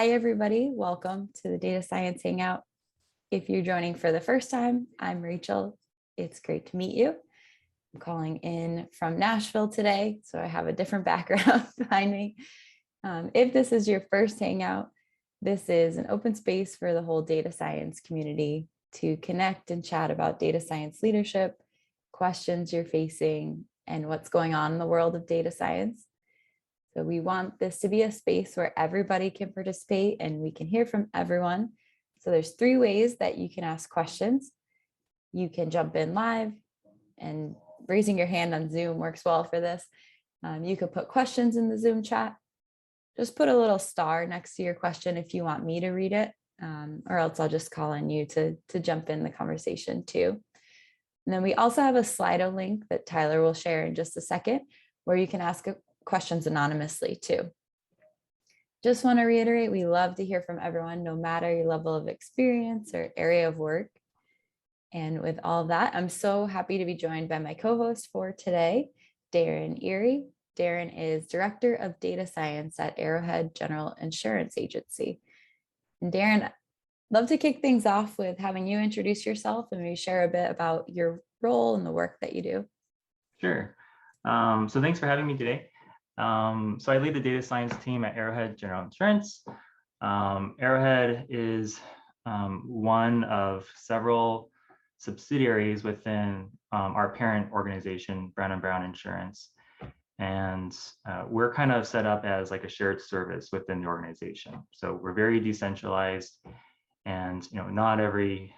Hi, everybody. Welcome to the Data Science Hangout. If you're joining for the first time, I'm Rachel. It's great to meet you. I'm calling in from Nashville today, so I have a different background behind me. If this is your first Hangout, this is an open space for the whole data science community to connect and chat about data science leadership, questions you're facing, and what's going on in the world of data science. So we want this to be a space where everybody can participate and we can hear from everyone. So there's 3 ways that you can ask questions. You can jump in live, and raising your hand on Zoom works well for this. You could put questions in the Zoom chat. Just put a little star next to your question if you want me to read it, or else I'll just call on you to jump in the conversation too. And then we also have a Slido link that Tyler will share in just a second, where you can ask questions anonymously too. Just want to reiterate, we love to hear from everyone, no matter your level of experience or area of work. And with all of that, I'm so happy to be joined by my co-host for today, Daren Eiri. Daren is Director of Data Science at Arrowhead General Insurance Agency. And Daren, I'd love to kick things off with having you introduce yourself and maybe share a bit about your role and the work that you do. Sure. So thanks for having me today. So I lead the data science team at Arrowhead General Insurance. Arrowhead is one of several subsidiaries within our parent organization, Brown & Brown Insurance. And we're kind of set up as like a shared service within the organization. So we're very decentralized, and not every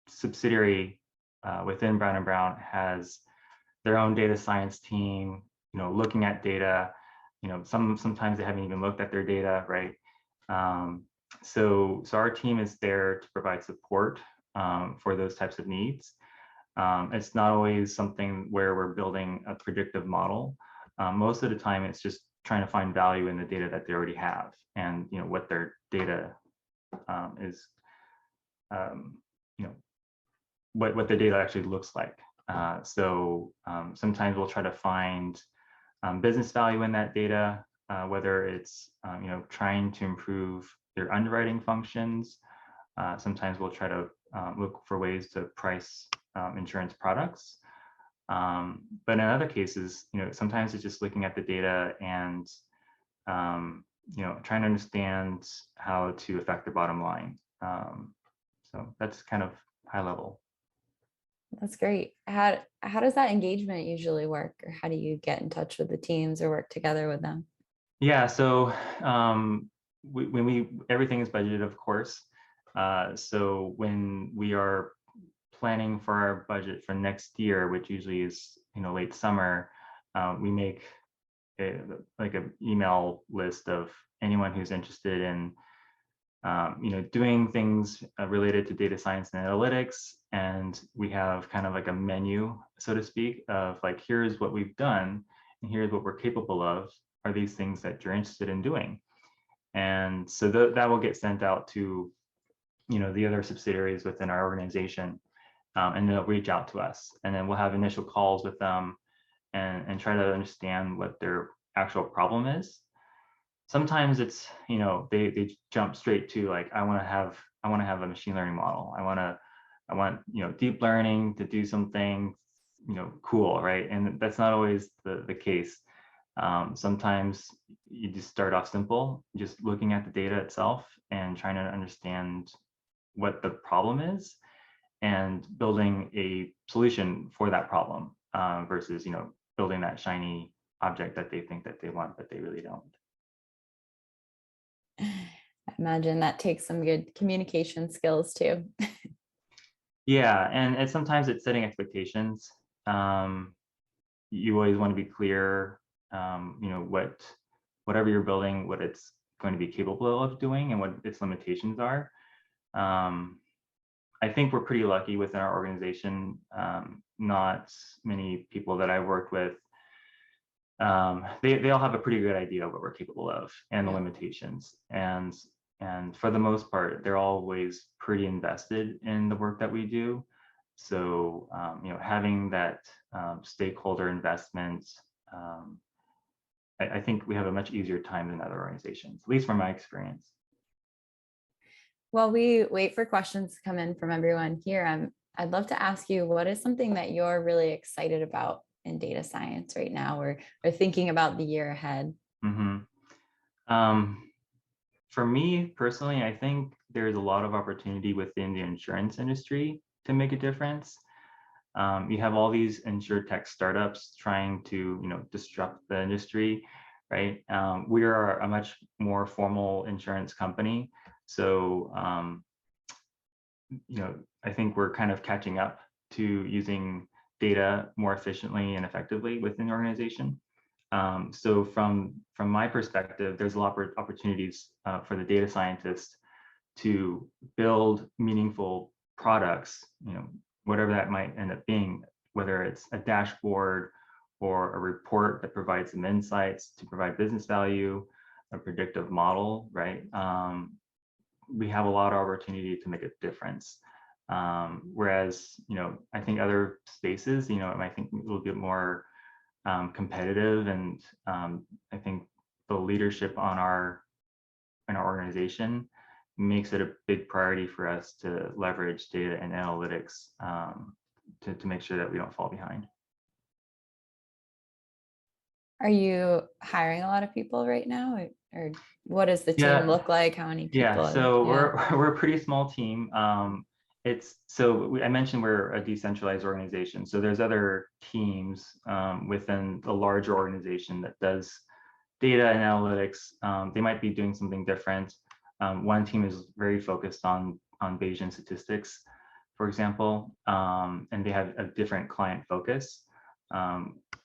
subsidiary within Brown & Brown has their own data science team, looking at data. Sometimes they haven't even looked at their data, right? So our team is there to provide support for those types of needs. It's not always something where we're building a predictive model. Most of the time, it's just trying to find value in the data that they already have, and what their data is, what the data actually looks like. So sometimes we'll try to find business value in that data, whether it's trying to improve their underwriting functions. Sometimes we'll try to look for ways to price insurance products. But in other cases, sometimes it's just looking at the data and trying to understand how to affect the bottom line. So that's kind of high level. That's great. How does that engagement usually work, or how do you get in touch with the teams or work together with them? Yeah, so everything is budgeted, of course. So when we are planning for our budget for next year, which usually is late summer, we make an email list of anyone who's interested in doing things related to data science and analytics. And we have kind of like a menu, so to speak, of like, here's what we've done and here's what we're capable of. Are these things that you're interested in doing? And so that will get sent out to the other subsidiaries within our organization, and they'll reach out to us, and then we'll have initial calls with them and try to understand what their actual problem is. Sometimes it's they jump straight to like, I want to have a machine learning model. I want deep learning to do something cool, right? And that's not always the case. Sometimes you just start off simple, just looking at the data itself and trying to understand what the problem is and building a solution for that problem, versus building that shiny object that they think that they want, but they really don't. I imagine that takes some good communication skills too. Yeah, and sometimes it's setting expectations. You always want to be clear, whatever you're building, what it's going to be capable of doing and what its limitations are. I think we're pretty lucky within our organization. Not many people that I've worked with, they all have a pretty good idea of what we're capable of and the limitations. And for the most part, they're always pretty invested in the work that we do. So, having that stakeholder investment I think we have a much easier time than other organizations, at least from my experience. While we wait for questions to come in from everyone here, I'd love to ask you, what is something that you're really excited about in data science right now, or thinking about the year ahead? Mm-hmm. For me personally, I think there's a lot of opportunity within the insurance industry to make a difference. You have all these insurtech startups trying to, disrupt the industry, right? We are a much more formal insurance company, so I think we're kind of catching up to using data more efficiently and effectively within the organization. So from my perspective, there's a lot of opportunities for the data scientist to build meaningful products, whatever that might end up being, whether it's a dashboard or a report that provides some insights to provide business value, a predictive model, right? We have a lot of opportunity to make a difference. Whereas, I think other spaces, I think a little bit more competitive, and I think the leadership in our organization makes it a big priority for us to leverage data and analytics to make sure that we don't fall behind. Are you hiring a lot of people right now, or what does the team look like? How many people? Yeah, so we're a pretty small team. I mentioned we're a decentralized organization, so there's other teams within the larger organization that does data and analytics. They might be doing something different. One team is very focused on Bayesian statistics, for example, and they have a different client focus.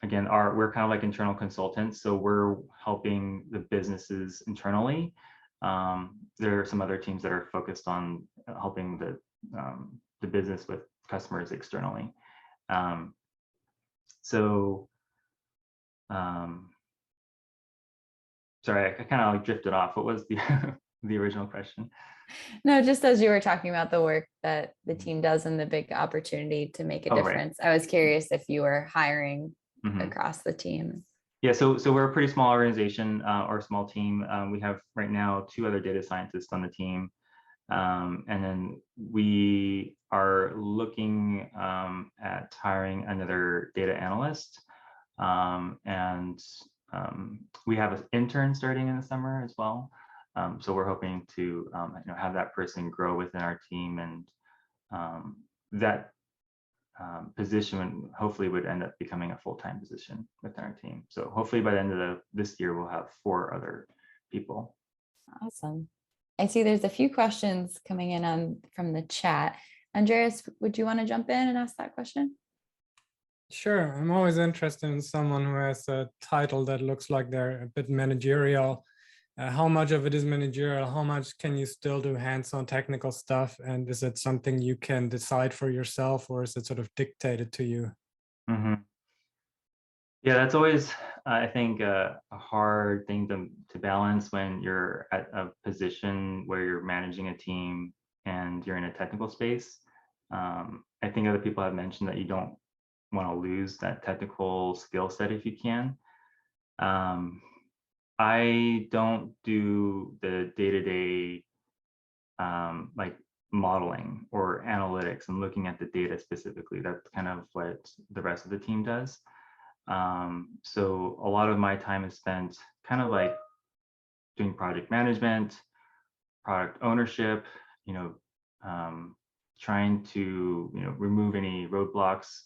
Again, we're kind of like internal consultants, so we're helping the businesses internally. There are some other teams that are focused on helping the business with customers externally. Sorry, I kind of like drifted off. What was the the original question? No, just as you were talking about the work that the team does and the big opportunity to make a difference. Right. I was curious if you were hiring across the team. Yeah, so we're a pretty small organization or a small team. We have right now 2 other data scientists on the team. And then we are looking at hiring another data analyst. We have an intern starting in the summer as well. So we're hoping to have that person grow within our team, and that position hopefully would end up becoming a full-time position within our team. So hopefully by the end of this year, we'll have 4 other people. Awesome. I see there's a few questions coming in from the chat. Andreas, would you want to jump in and ask that question? Sure. I'm always interested in someone who has a title that looks like they're a bit managerial. How much of it is managerial? How much can you still do hands-on technical stuff? And is it something you can decide for yourself, or is it sort of dictated to you? Mm-hmm. Yeah, that's always, I think, a hard thing to balance when you're at a position where you're managing a team and you're in a technical space. I think other people have mentioned that you don't want to lose that technical skill set if you can. I don't do the day-to-day like modeling or analytics and looking at the data specifically. That's kind of what the rest of the team does. So a lot of my time is spent kind of like doing project management, product ownership, trying to remove any roadblocks,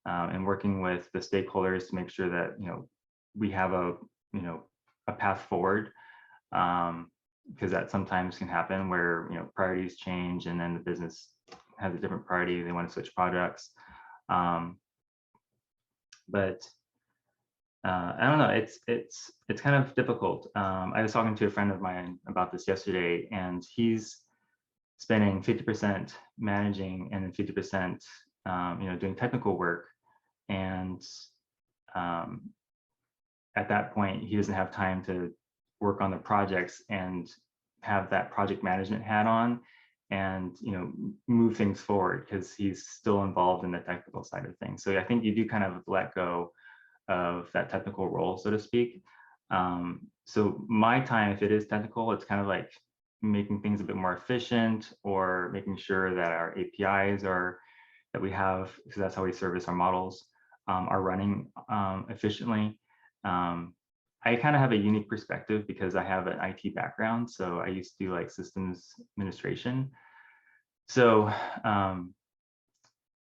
and working with the stakeholders to make sure that we have a path forward, because that sometimes can happen where priorities change and then the business has a different priority, they want to switch products. But I don't know, it's kind of difficult. I was talking to a friend of mine about this yesterday, and he's spending 50% managing and then 50% doing technical work. And at that point, he doesn't have time to work on the projects and have that project management hat on and move things forward, because he's still involved in the technical side of things. So I think you do kind of let go of that technical role, so to speak. So my time, if it is technical, it's kind of like making things a bit more efficient, or making sure that our APIs that we have, because that's how we service our models, are running efficiently. I kind of have a unique perspective because I have an IT background. So I used to do like systems administration. So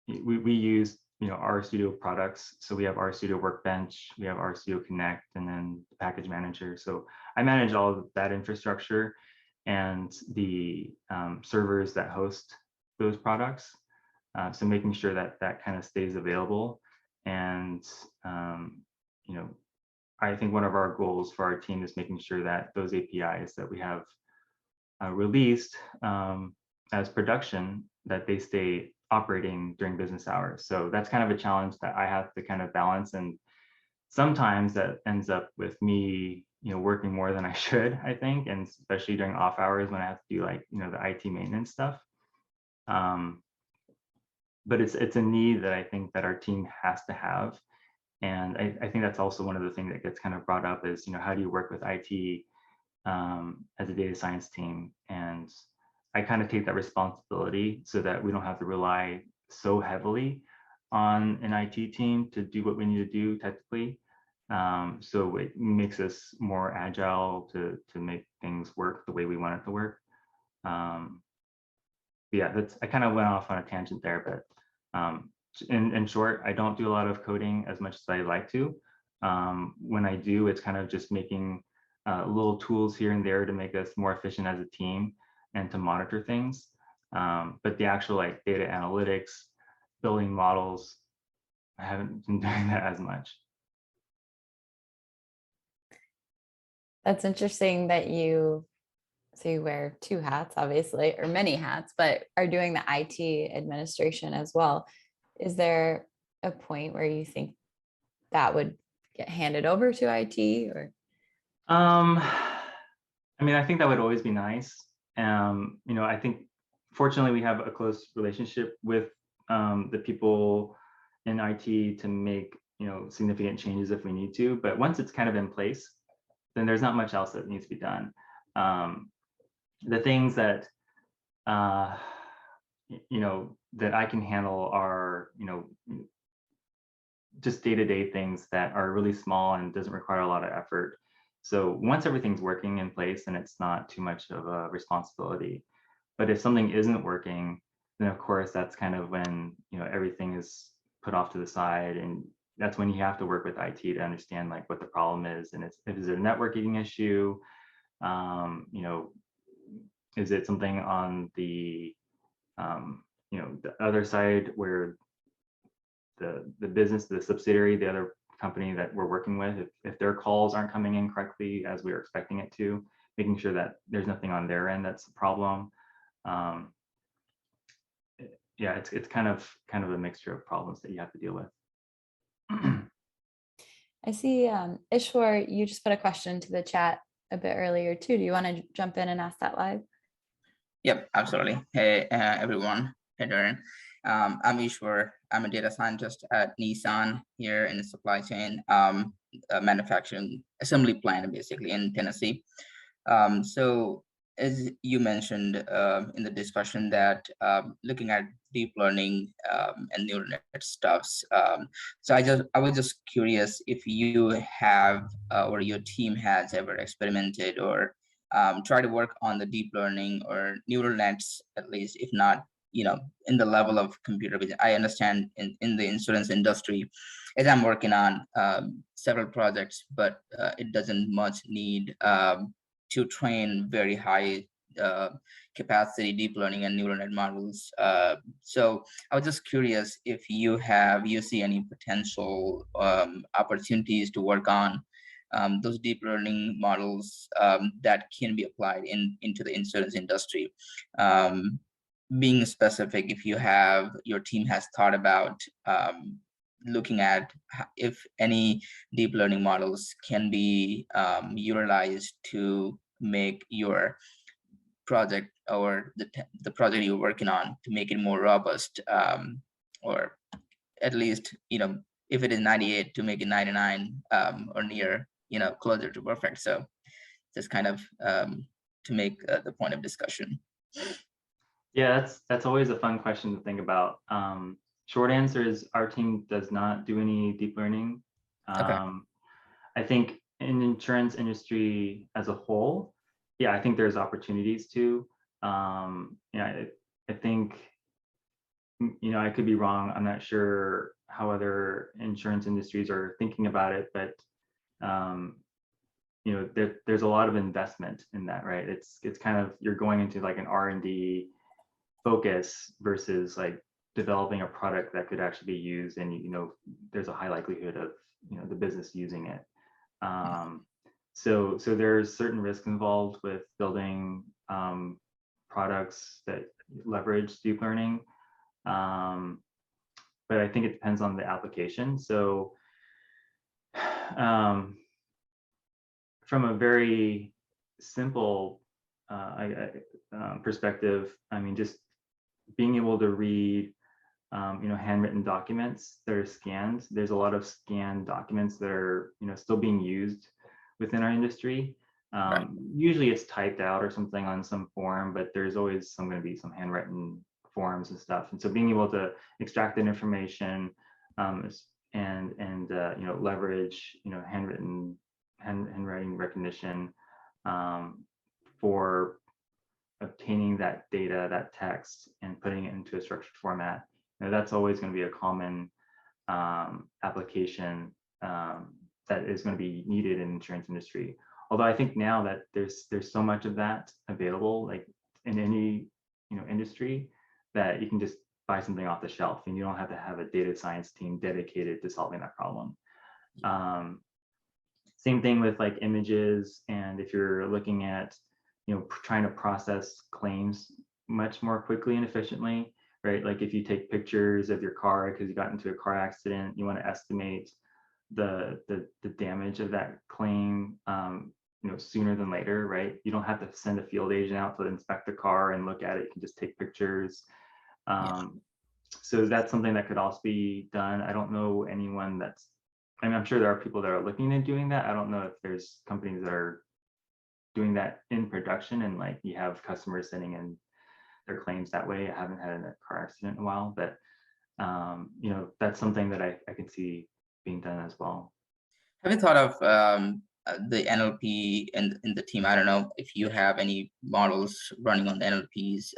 we use, RStudio products. So we have RStudio Workbench, we have RStudio Connect, and then the package manager. So I manage all of that infrastructure and the servers that host those products. So making sure that that kind of stays available. And, I think one of our goals for our team is making sure that those APIs that we have released as production, that they stay operating during business hours. So that's kind of a challenge that I have to kind of balance. And sometimes that ends up with me, working more than I should, I think, and especially during off hours when I have to do like, the IT maintenance stuff. But it's a need that I think that our team has to have. And I think that's also one of the things that gets kind of brought up is, how do you work with IT as a data science team? And I kind of take that responsibility so that we don't have to rely so heavily on an IT team to do what we need to do technically. So it makes us more agile to make things work the way we want it to work. Yeah, I kind of went off on a tangent there, but in short, I don't do a lot of coding as much as I like to. When I do, it's kind of just making little tools here and there to make us more efficient as a team and to monitor things. But the actual like data analytics, building models, I haven't been doing that as much. That's interesting that you wear two hats, obviously, or many hats, but are doing the IT administration as well. Is there a point where you think that would get handed over to IT, or? I mean, I think that would always be nice. I think fortunately we have a close relationship with the people in IT to make, significant changes if we need to. But once it's kind of in place, then there's not much else that needs to be done. The things that, that I can handle are, just day-to-day things that are really small and doesn't require a lot of effort. So once everything's working in place, then it's not too much of a responsibility. But if something isn't working, then of course that's kind of when, everything is put off to the side, and that's when you have to work with IT to understand like what the problem is. And if it's a networking issue, is it something on the the other side where the business, the subsidiary, the other company that we're working with, if their calls aren't coming in correctly as we were expecting it to, making sure that there's nothing on their end that's a problem. Yeah, it's kind of a mixture of problems that you have to deal with. I see Ishwar, you just put a question to the chat a bit earlier too. Do you want to jump in and ask that live? Yep, absolutely. Hey, everyone. Hey, Daren. I'm Ishwar. I'm a data scientist at Nissan here in the supply chain, manufacturing assembly plant, basically in Tennessee. So as you mentioned in the discussion that looking at deep learning and neural net stuffs. So I was just curious if you have or your team has ever experimented or try to work on the deep learning or neural nets, at least, if not, in the level of computer vision. I understand in the insurance industry, as I'm working on several projects, but it doesn't much need to train very high capacity deep learning and neural net models. So I was just curious if you see any potential opportunities to work on those deep learning models that can be applied into the insurance industry. Being specific, if your team has thought about looking at if any deep learning models can be utilized to make your project or the project you're working on to make it more robust, or at least, if it is 98 to make it 99 or near, closer to perfect. So just kind of to make the point of discussion. Yeah, that's always a fun question to think about. Short answer is our team does not do any deep learning. Okay. I think in insurance industry as a whole, yeah, I think there's opportunities to. I think, I could be wrong. I'm not sure how other insurance industries are thinking about it, but there's a lot of investment in that, right? It's kind of, you're going into like an R&D focus versus like developing a product that could actually be used, and there's a high likelihood of the business using it. So there's certain risks involved with building products that leverage deep learning, but I think it depends on the application. So from a very simple perspective, I mean, just being able to read handwritten documents that are scanned. There's a lot of scanned documents that are still being used within our industry. Right. Usually it's typed out or something on some form, but there's always going to be some handwritten forms and stuff. And so being able to extract that information and leverage handwriting recognition for obtaining that data, that text, and putting it into a structured format. That's always going to be a common application that is going to be needed in the insurance industry. Although I think now that there's so much of that available, like in any industry, that you can just buy something off the shelf, and you don't have to have a data science team dedicated to solving that problem. Same thing with like images, and if you're looking at trying to process claims much more quickly and efficiently, right? Like if you take pictures of your car because you got into a car accident, you want to estimate the damage of that claim sooner than later, right? You don't have to send a field agent out to inspect the car and look at it. You can just take pictures. So that's something that could also be done. I don't know anyone I'm sure there are people that are looking at doing that. I don't know if there's companies that are doing that in production, and like you have customers sending in their claims that way. I haven't had a car accident in a while, but that's something that I can see being done as well. Have you thought of the NLP in the team? I don't know if you have any models running on the NLPs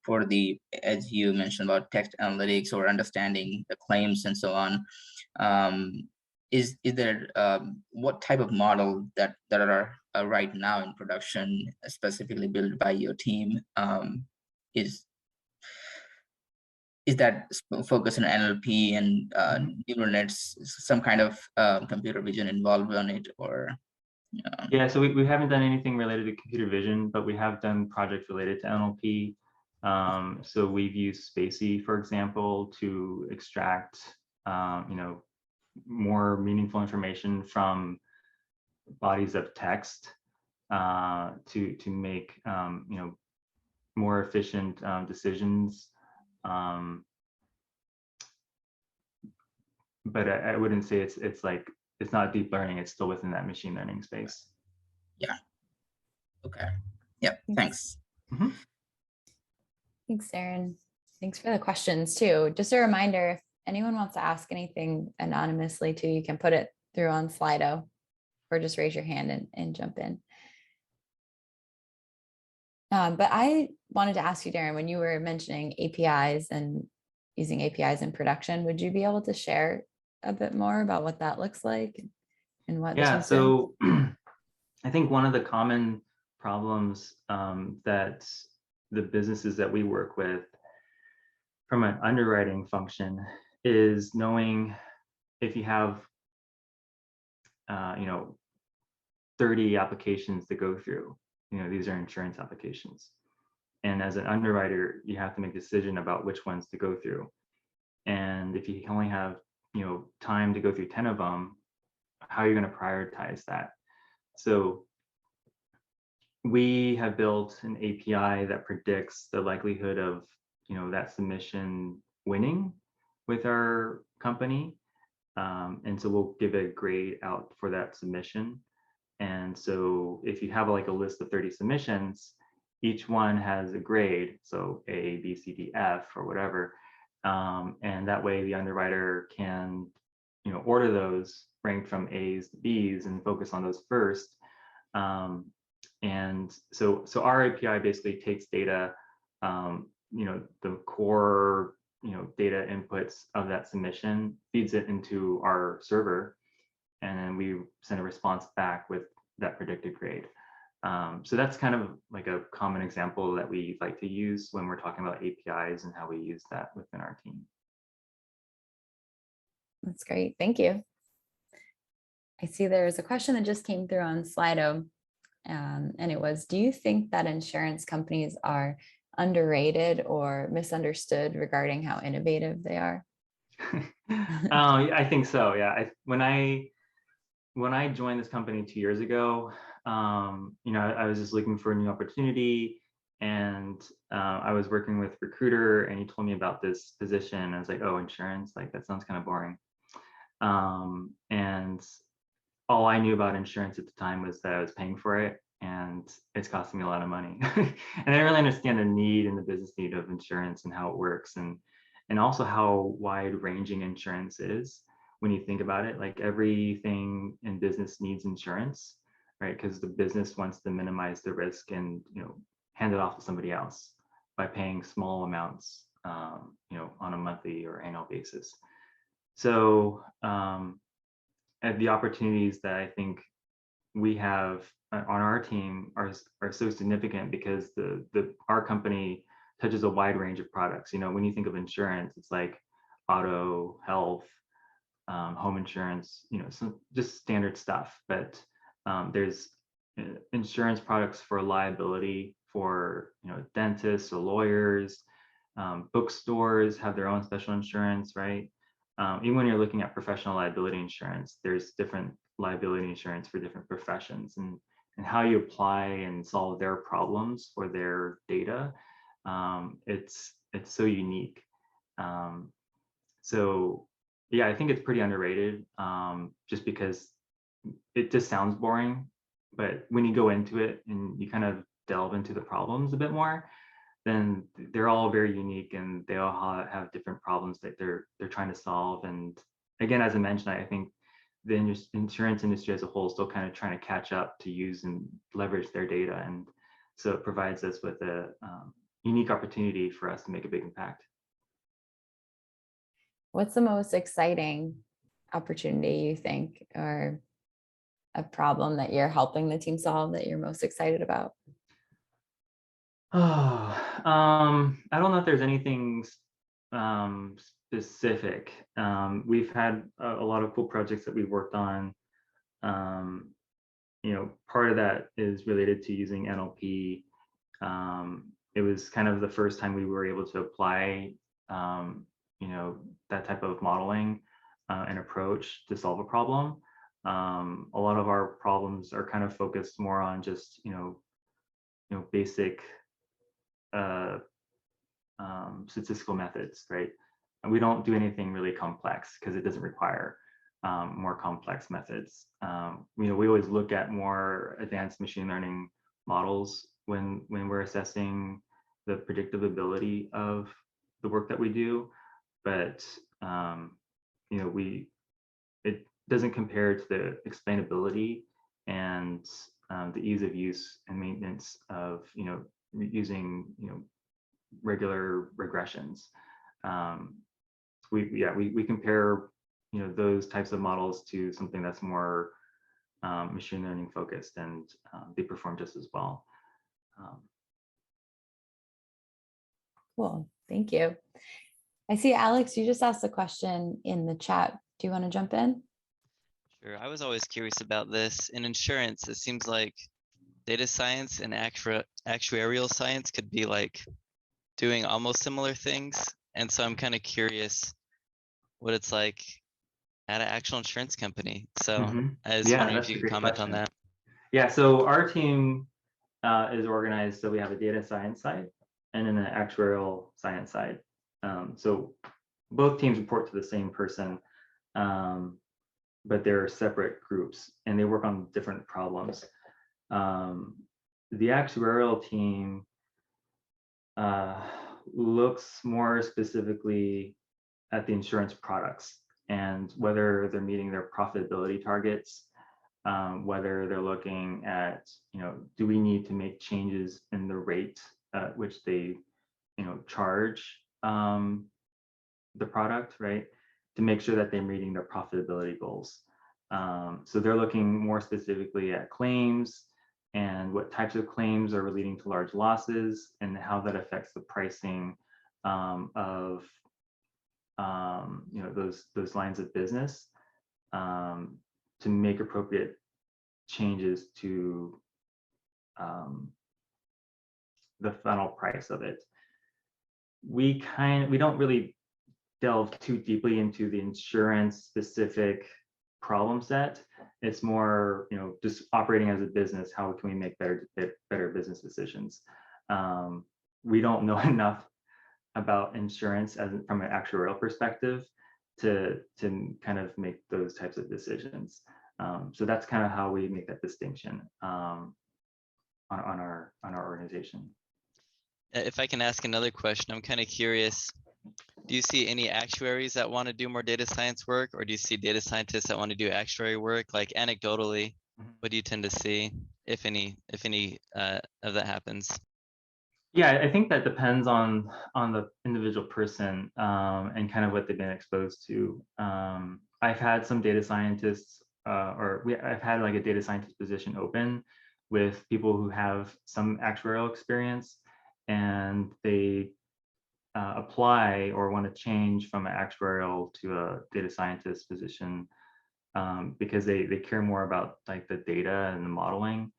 for the, as you mentioned about text analytics or understanding the claims and so on. Is there what type of model that are right now in production, specifically built by your team? Is that focus on NLP and neural nets, some kind of computer vision involved on it, or? Yeah, so we haven't done anything related to computer vision, but we have done projects related to NLP. So we've used Spacey, for example, to extract more meaningful information from bodies of text to make more efficient decisions. But I wouldn't say it's not deep learning. It's still within that machine learning space. Yeah. Okay. Yeah. Thanks. Mm-hmm. Thanks, Daren. Thanks for the questions too. Just a reminder, if anyone wants to ask anything anonymously too, you can put it through on Slido, or just raise your hand and jump in. But I wanted to ask you, Daren, when you were mentioning APIs and using APIs in production, would you be able to share a bit more about what that looks like and what? Yeah, so I think one of the common problems that the businesses that we work with from an underwriting function is knowing if you have 30 applications to go through. These are insurance applications, and as an underwriter you have to make a decision about which ones to go through. And if you only have time to go through 10 of them, how are you going to prioritize that? So we have built an API that predicts the likelihood of that submission winning with our company. And so we'll give a grade out for that submission. And so if you have like a list of 30 submissions, each one has a grade, so A, B, C, D, F, or whatever. And that way the underwriter can, order those ranked from A's to B's and focus on those first. And so our API basically takes data, the core, data inputs of that submission, feeds it into our server, and then we send a response back with that predicted grade. So that's kind of like a common example that we like to use when we're talking about APIs and how we use that within our team. That's great. Thank you. I see there's a question that just came through on Slido, and it was, do you think that insurance companies are underrated or misunderstood regarding how innovative they are? I think so. Yeah. When I joined this company 2 years ago, I was just looking for a new opportunity, and I was working with recruiter, and he told me about this position. I was like, oh, insurance, like that sounds kind of boring. And all I knew about insurance at the time was that I was paying for it, and it's costing me a lot of money. And I didn't really understand the need and the business need of insurance and how it works, and also how wide ranging insurance is. When you think about it, like everything in business needs insurance, right? Because the business wants to minimize the risk and hand it off to somebody else by paying small amounts, on a monthly or annual basis. So the opportunities that I think we have on our team are so significant because our company touches a wide range of products. When you think of insurance, it's like auto, health, home insurance, some just standard stuff. But there's insurance products for liability for dentists or lawyers. Bookstores have their own special insurance, right? Even when you're looking at professional liability insurance, there's different liability insurance for different professions, and how you apply and solve their problems for their data. It's so unique. So yeah, I think it's pretty underrated, just because it just sounds boring, but when you go into it and you kind of delve into the problems a bit more, then they're all very unique, and they all have different problems that they're trying to solve. And again, as I mentioned, I think the insurance industry as a whole is still kind of trying to catch up to use and leverage their data, and so it provides us with a unique opportunity for us to make a big impact. What's the most exciting opportunity you think, or a problem that you're helping the team solve that you're most excited about? Oh, I don't know if there's anything specific. We've had a lot of cool projects that we've worked on. Part of that is related to using NLP. It was kind of the first time we were able to apply, that type of modeling and approach to solve a problem. A lot of our problems are kind of focused more on just, basic statistical methods, right? And we don't do anything really complex because it doesn't require more complex methods. We always look at more advanced machine learning models when we're assessing the predictability of the work that we do, but it doesn't compare to the explainability and the ease of use and maintenance of using regular regressions. We compare those types of models to something that's more machine learning focused, and they perform just as well. Cool, thank you. I see Alex, you just asked a question in the chat. Do you want to jump in? Sure. I was always curious about this. In insurance, it seems like data science and actuarial science could be like doing almost similar things. And so I'm kind of curious what it's like at an actual insurance company. So I was wondering if you could comment on that. Yeah, so our team is organized, so we have a data science side and then an actuarial science side. So both teams report to the same person. but they're separate groups and they work on different problems. The actuarial team looks more specifically at the insurance products and whether they're meeting their profitability targets, whether they're looking at, do we need to make changes in the rate at which they, charge the product, right, to make sure that they're meeting their profitability goals. So they're looking more specifically at claims and what types of claims are leading to large losses and how that affects the pricing of those lines of business, to make appropriate changes to the final price of it. We don't really delve too deeply into the insurance specific problem set. It's more, just operating as a business, how can we make better business decisions? We don't know enough about insurance from an actuarial perspective to kind of make those types of decisions. So that's kind of how we make that distinction on our organization. If I can ask another question, I'm kind of curious. Do you see any actuaries that want to do more data science work, or do you see data scientists that want to do actuary work? Like anecdotally, what do you tend to see, if any of that happens? Yeah, I think that depends on the individual person and kind of what they've been exposed to. I've had some data scientists, I've had like a data scientist position open with people who have some actuarial experience, and they apply or want to change from an actuarial to a data scientist position because they care more about like the data and the modeling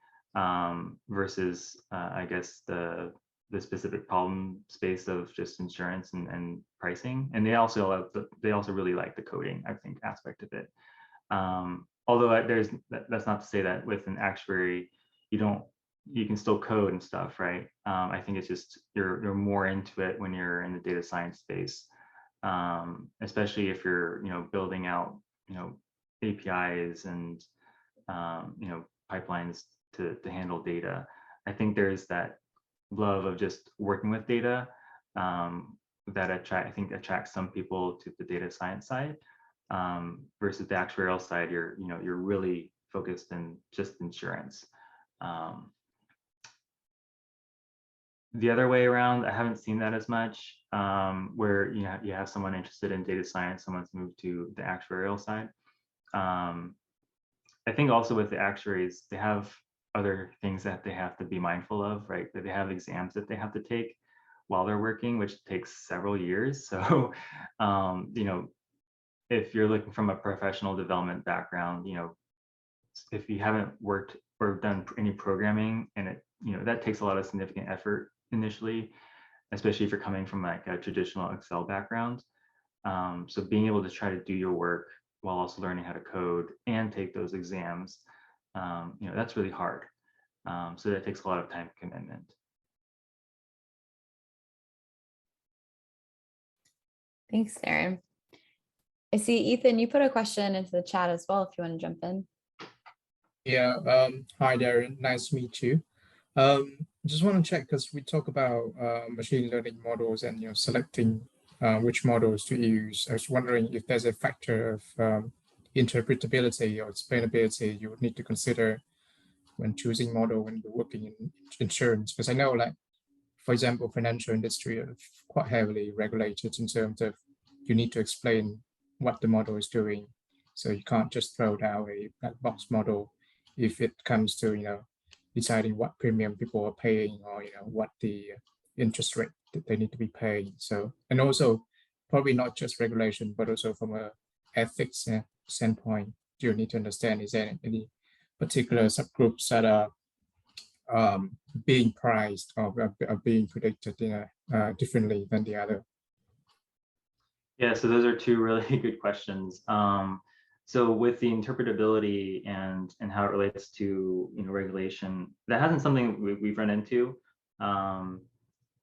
versus I guess the specific problem space of just insurance and pricing. And they also really like the coding, I think, aspect of it. Although that's not to say that with an actuary you can still code and stuff, right? I think it's just you're more into it when you're in the data science space, especially if you're building out APIs and pipelines to handle data. I think there's that love of just working with data that attracts some people to the data science side versus the actuarial side. You're really focused in just insurance. The other way around, I haven't seen that as much, where you have someone interested in data science, someone's moved to the actuarial side. I think also with the actuaries, they have other things that they have to be mindful of, right? That they have exams that they have to take while they're working, which takes several years. So, if you're looking from a professional development background, if you haven't worked or done any programming, and that takes a lot of significant effort initially, especially if you're coming from like a traditional Excel background. So being able to try to do your work while also learning how to code and take those exams, that's really hard. So that takes a lot of time commitment. Thanks, Daren. I see, Ethan, you put a question into the chat as well, if you want to jump in. Yeah, hi Daren, nice to meet you. Just want to check, because we talk about machine learning models and selecting which models to use. I was wondering if there's a factor of interpretability or explainability you would need to consider when choosing model when you're working in insurance, because I know, like, for example, financial industry are quite heavily regulated in terms of you need to explain what the model is doing. So you can't just throw down a black box model if it comes to deciding what premium people are paying, or what the interest rate that they need to be paying. So, and also probably not just regulation, but also from a ethics standpoint, you need to understand, is there any particular subgroups that are being priced or are being predicted differently than the other? Yeah, so those are two really good questions. So with the interpretability and how it relates to regulation, that hasn't something we've run into.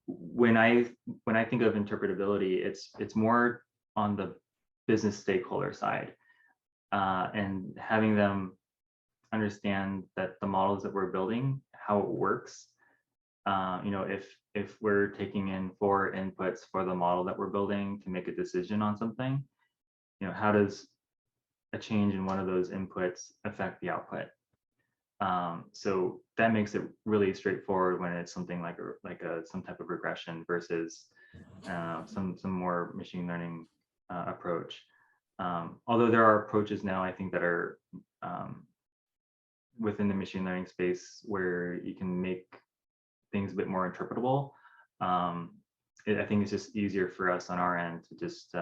When I think of interpretability, it's more on the business stakeholder side. and having them understand that the models that we're building, how it works. If we're taking in 4 inputs for the model that we're building to make a decision on something, how does a change in one of those inputs affect the output? So that makes it really straightforward when it's something like some type of regression versus some more machine learning approach. Although there are approaches now, I think, that are within the machine learning space where you can make things a bit more interpretable. I think it's just easier for us on our end to just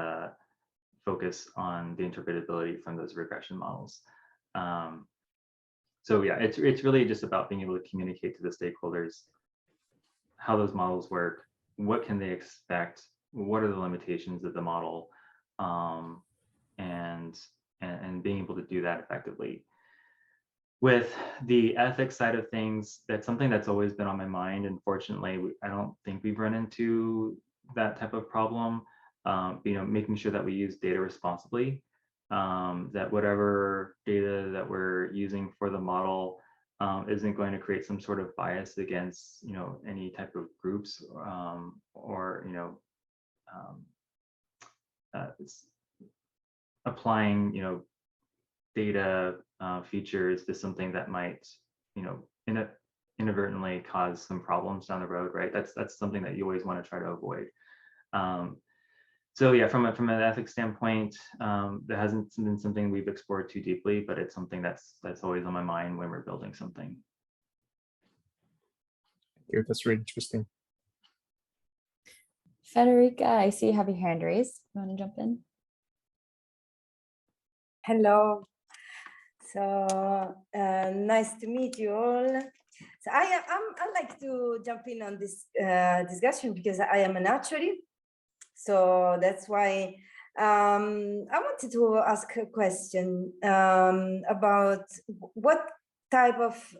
focus on the interpretability from those regression models. So yeah, it's really just about being able to communicate to the stakeholders how those models work, what can they expect, what are the limitations of the model, and being able to do that effectively. With the ethics side of things, that's something that's always been on my mind. Unfortunately, I don't think we've run into that type of problem. Making sure that we use data responsibly, that whatever data that we're using for the model isn't going to create some sort of bias against any type of groups or applying data features to something that might inadvertently cause some problems down the road, right? That's something that you always want to try to avoid. So yeah, from an ethics standpoint, that hasn't been something we've explored too deeply, but it's something that's always on my mind when we're building something. Thank you. That's really interesting. Federica, I see you have your hand raised. You want to jump in? Hello. So nice to meet you all. So I'd like to jump in on this discussion because I am an actuary. So that's why I wanted to ask a question about what type of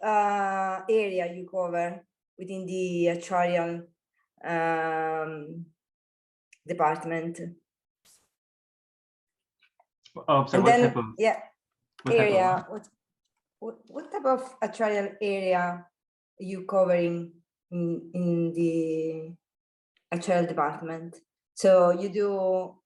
area you cover within the actuarial department. Oh, so And what then, type of area? What type of actuarial area are you covering in the actuarial department? So you do,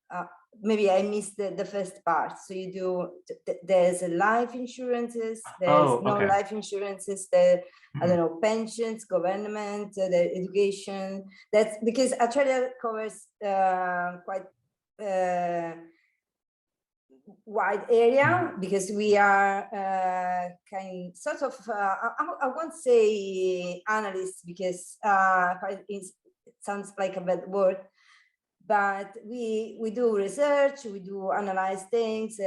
maybe I missed the first part. So you do, there's life insurances, there's no life insurances, there, I don't know, pensions, government, the education. That's because actuarial covers quite wide area because we are sort of, I won't say analysts because it sounds like a bad word, but we do research, we do analyze things,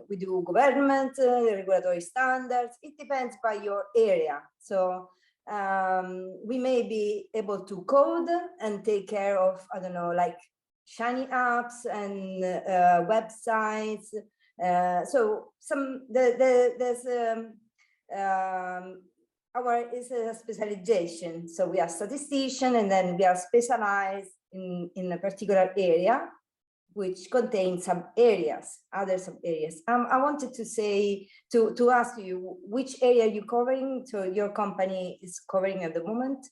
we do government, regulatory standards. It depends by your area. So we may be able to code and take care of, I don't know, like shiny apps and websites. So there's our is a specialization. So we are statistician, and then we are specialized in a particular area, which contains some areas, other some areas. I wanted to say, to ask you, which area you're covering, so your company is covering at the moment?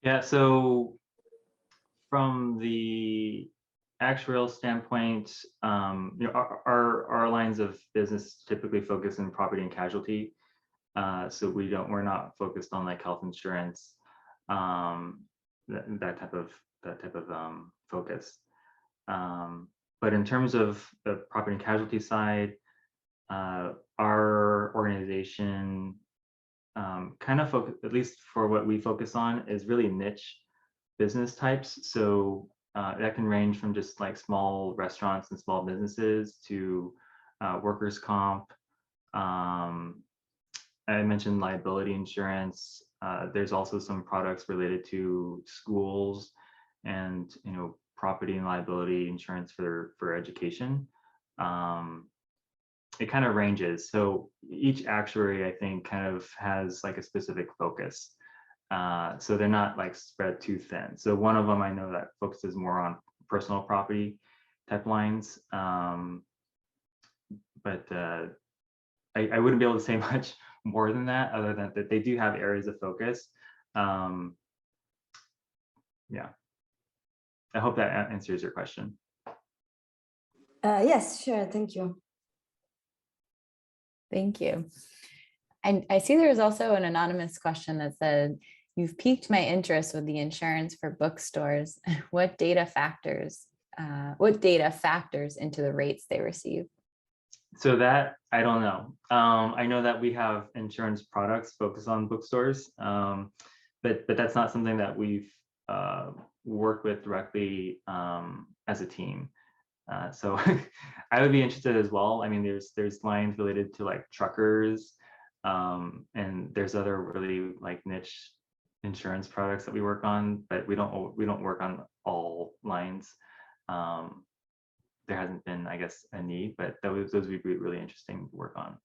Yeah, so from the actuarial standpoint, our lines of business typically focus in property and casualty. So we're not focused on like health insurance, that type of focus. But in terms of the property and casualty side, our organization kind of focus, at least for what we focus on, is really niche business types. So that can range from just like small restaurants and small businesses to workers' comp. I mentioned liability insurance. There's also some products related to schools and property and liability insurance for education. It kind of ranges. So each actuary, I think, kind of has like a specific focus. So they're not like spread too thin. So one of them I know that focuses more on personal property type lines. I wouldn't be able to say much more than that, other than that they do have areas of focus. Yeah, I hope that answers your question. Yes, sure. Thank you. Thank you. And I see there's also an anonymous question that said, you've piqued my interest with the insurance for bookstores. What data factors into the rates they receive? So that, I don't know. I know that we have insurance products focused on bookstores, but that's not something that we've worked with directly as a team. So I would be interested as well. I mean, there's lines related to like truckers, and there's other really like niche insurance products that we work on, but we don't work on all lines. There hasn't been, I guess, a need, but those would be really interesting to work on.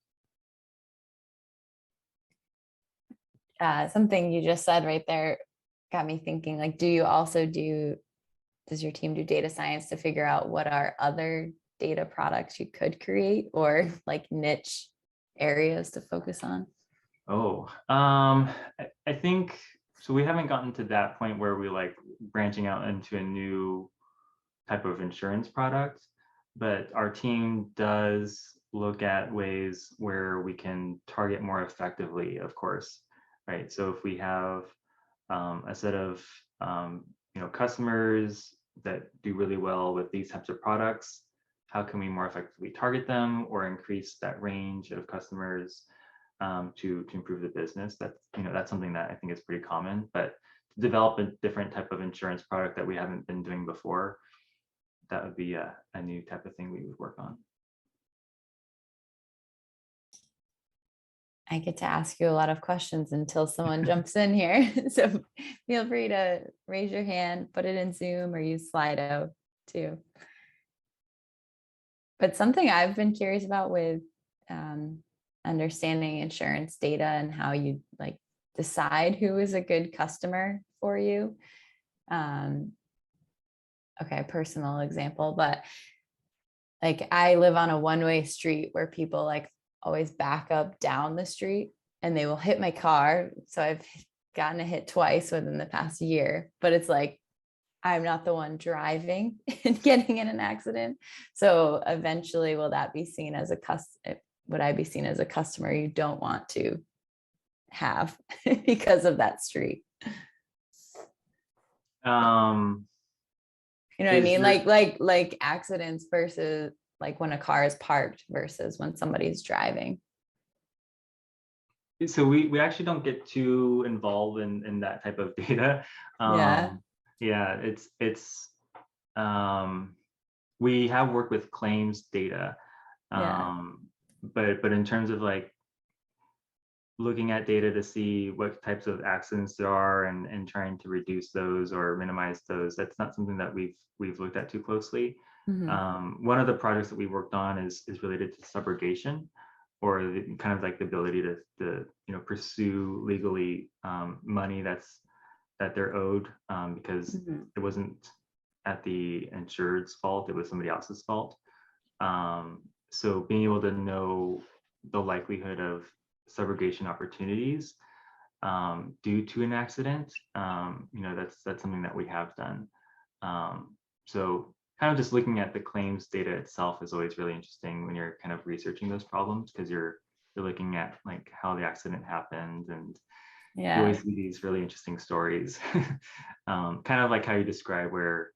Something you just said right there got me thinking, like, does your team do data science to figure out what are other data products you could create, or like niche areas to focus on? Oh, I think, so we haven't gotten to that point where we like branching out into a new type of insurance product, but our team does look at ways where we can target more effectively, of course, right? So if we have a set of customers that do really well with these types of products, how can we more effectively target them or increase that range of customers to improve the business? That's something that I think is pretty common, but to develop a different type of insurance product that we haven't been doing before, that would be a new type of thing we would work on. I get to ask you a lot of questions until someone jumps in here. So feel free to raise your hand, put it in Zoom, or use Slido too. But something I've been curious about with understanding insurance data and how you like decide who is a good customer for you. Okay, personal example, but like I live on a one-way street where people like always back up down the street and they will hit my car. So I've gotten a hit twice within the past year, but it's like, I'm not the one driving and getting in an accident. So eventually would I be seen as a customer you don't want to have because of that street? You know what I mean? Like accidents versus like when a car is parked versus when somebody's driving. So we actually don't get too involved in that type of data. Yeah, it's we have worked with claims data, but in terms of like looking at data to see what types of accidents there are and trying to reduce those or minimize those, that's not something that we've looked at too closely. Mm-hmm. One of the projects that we worked on is related to subrogation, or kind of like the ability to pursue legally money that they're owed because Mm-hmm. it wasn't at the insured's fault, it was somebody else's fault. So being able to know the likelihood of subrogation opportunities due to an accident, that's something that we have done. So kind of just looking at the claims data itself is always really interesting when you're kind of researching those problems, because you're looking at like how the accident happened, and you always see these really interesting stories. Kind of like how you describe where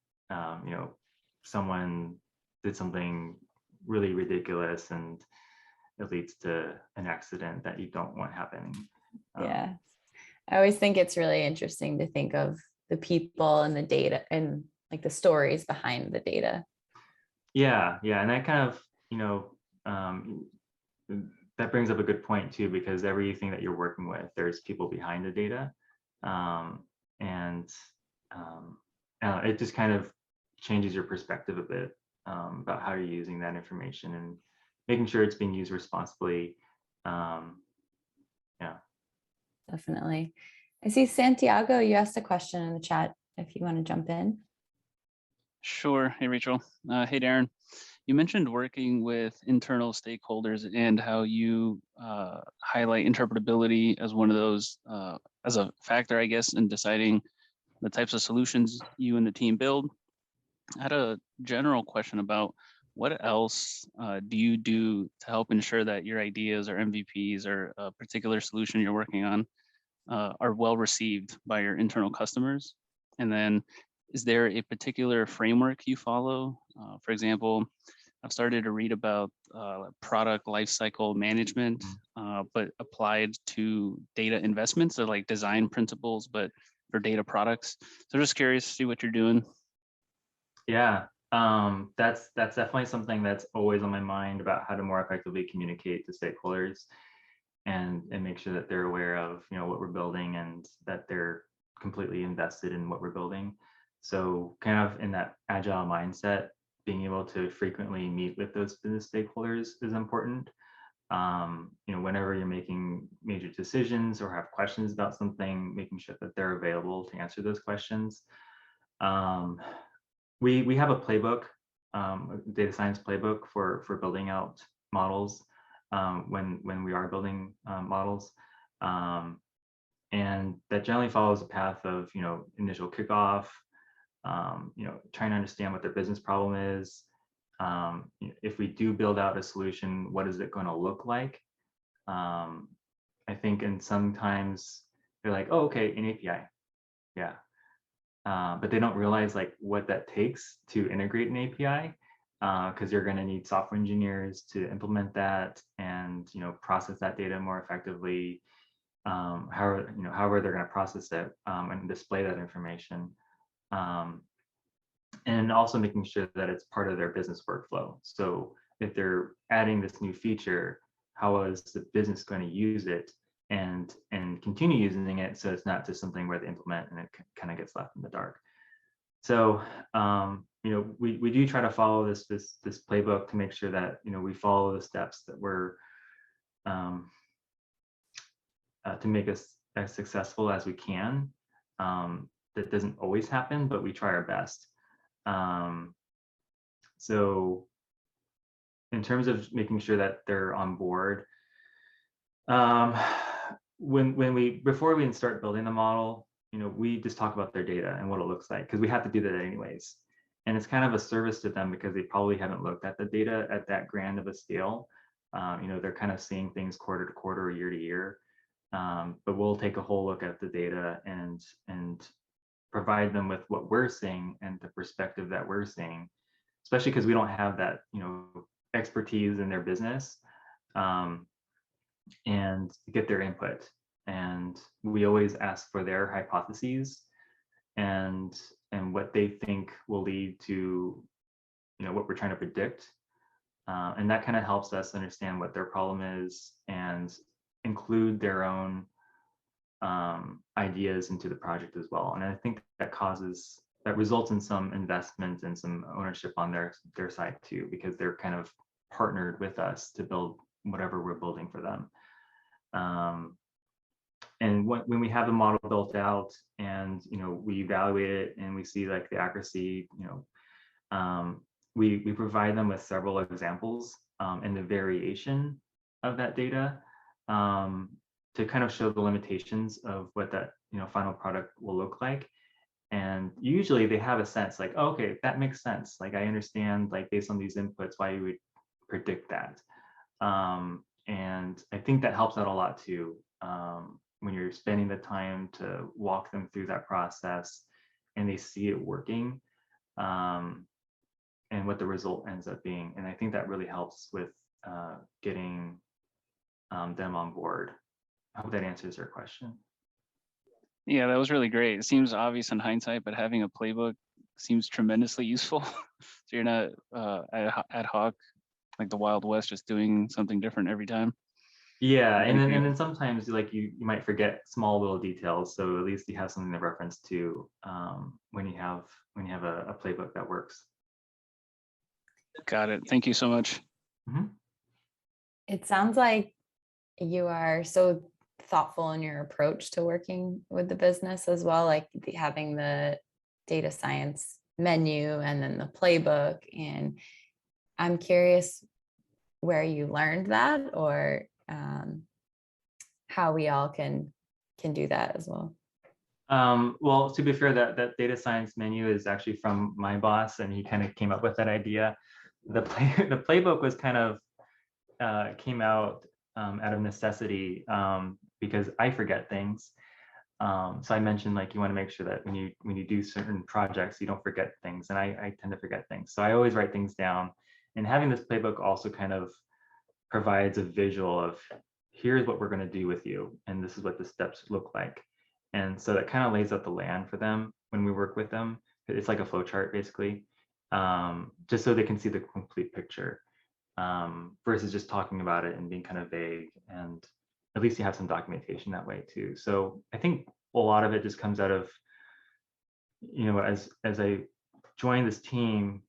someone did something really ridiculous and it leads to an accident that you don't want happening. I always think it's really interesting to think of the people and the data and like the stories behind the data. Yeah, and that kind of that brings up a good point too, because everything that you're working with, there's people behind the data, and it just kind of changes your perspective a bit about how you're using that information and making sure it's being used responsibly. Definitely. I see Santiago, you asked a question in the chat if you want to jump in. Sure. Hey, Rachel. Hey, Daren. You mentioned working with internal stakeholders and how you highlight interpretability as one of those, as a factor, I guess, in deciding the types of solutions you and the team build. I had a general question about what else do you do to help ensure that your ideas or MVPs or a particular solution you're working on are well received by your internal customers? And then is there a particular framework you follow? For example, I've started to read about product lifecycle management, but applied to data investments, so like design principles, but for data products. So just curious to see what you're doing. Yeah, that's definitely something that's always on my mind about how to more effectively communicate to stakeholders and make sure that they're aware of, you know, what we're building and that they're completely invested in what we're building. So kind of in that agile mindset, being able to frequently meet with those business stakeholders is important. You know, whenever you're making major decisions or have questions about something, making sure that they're available to answer those questions. We have a playbook, a data science playbook for building out models when we are building models. And that generally follows a path of, you know, initial kickoff, you know, trying to understand what their business problem is. If we do build out a solution, what is it going to look like? I think, and sometimes they're like, oh, okay, an API. Yeah. But they don't realize like what that takes to integrate an API, because you're going to need software engineers to implement that and, you know, process that data more effectively. However they're going to process it and display that information. And also making sure that it's part of their business workflow. So if they're adding this new feature, how is the business going to use it and continue using it, so it's not just something where they implement and it kind of gets left in the dark. So you know, we do try to follow this playbook to make sure that, you know, we follow the steps that we're to make us as successful as we can. That doesn't always happen, but we try our best. So in terms of making sure that they're on board, before we start building the model, you know, we just talk about their data and what it looks like, because we have to do that anyways. And it's kind of a service to them because they probably haven't looked at the data at that grand of a scale. You know, they're kind of seeing things quarter to quarter or year to year. But we'll take a whole look at the data and provide them with what we're seeing and the perspective that we're seeing, especially because we don't have that, you know, expertise in their business, and get their input. And we always ask for their hypotheses and what they think will lead to, you know, what we're trying to predict. And that kind of helps us understand what their problem is and include their own ideas into the project as well. And I think that results in some investment and some ownership on their side too, because they're kind of partnered with us to build whatever we're building for them. And when we have the model built out and, you know, we evaluate it and we see like the accuracy, you know, we provide them with several examples and the variation of that data, to kind of show the limitations of what that, you know, final product will look like. And usually they have a sense like, oh, okay, that makes sense. Like, I understand, like, based on these inputs, why you would predict that. And I think that helps out a lot too, when you're spending the time to walk them through that process and they see it working, and what the result ends up being. And I think that really helps with getting them on board. I hope that answers your question. Yeah, that was really great. It seems obvious in hindsight, but having a playbook seems tremendously useful. So you're not ad hoc, like the Wild West, just doing something different every time. Yeah, and then sometimes like you might forget small little details. So at least you have something to reference to when you have a playbook that works. Got it. Thank you so much. Mm-hmm. It sounds like you are so thoughtful in your approach to working with the business as well, like having the data science menu and then the playbook, and I'm curious where you learned that, or how we all can do that as well. Well, to be fair, that data science menu is actually from my boss, and he kind of came up with that idea. The playbook was kind of came out of necessity, because I forget things. So I mentioned, like, you want to make sure that when you do certain projects, you don't forget things, and I tend to forget things. So I always write things down, and having this playbook also kind of provides a visual of, here's what we're going to do with you, and this is what the steps look like. And so that kind of lays out the land for them when we work with them. It's like a flow chart, basically, just so they can see the complete picture, versus just talking about it and being kind of vague. And at least you have some documentation that way too. So I think a lot of it just comes out of, as I joined this team,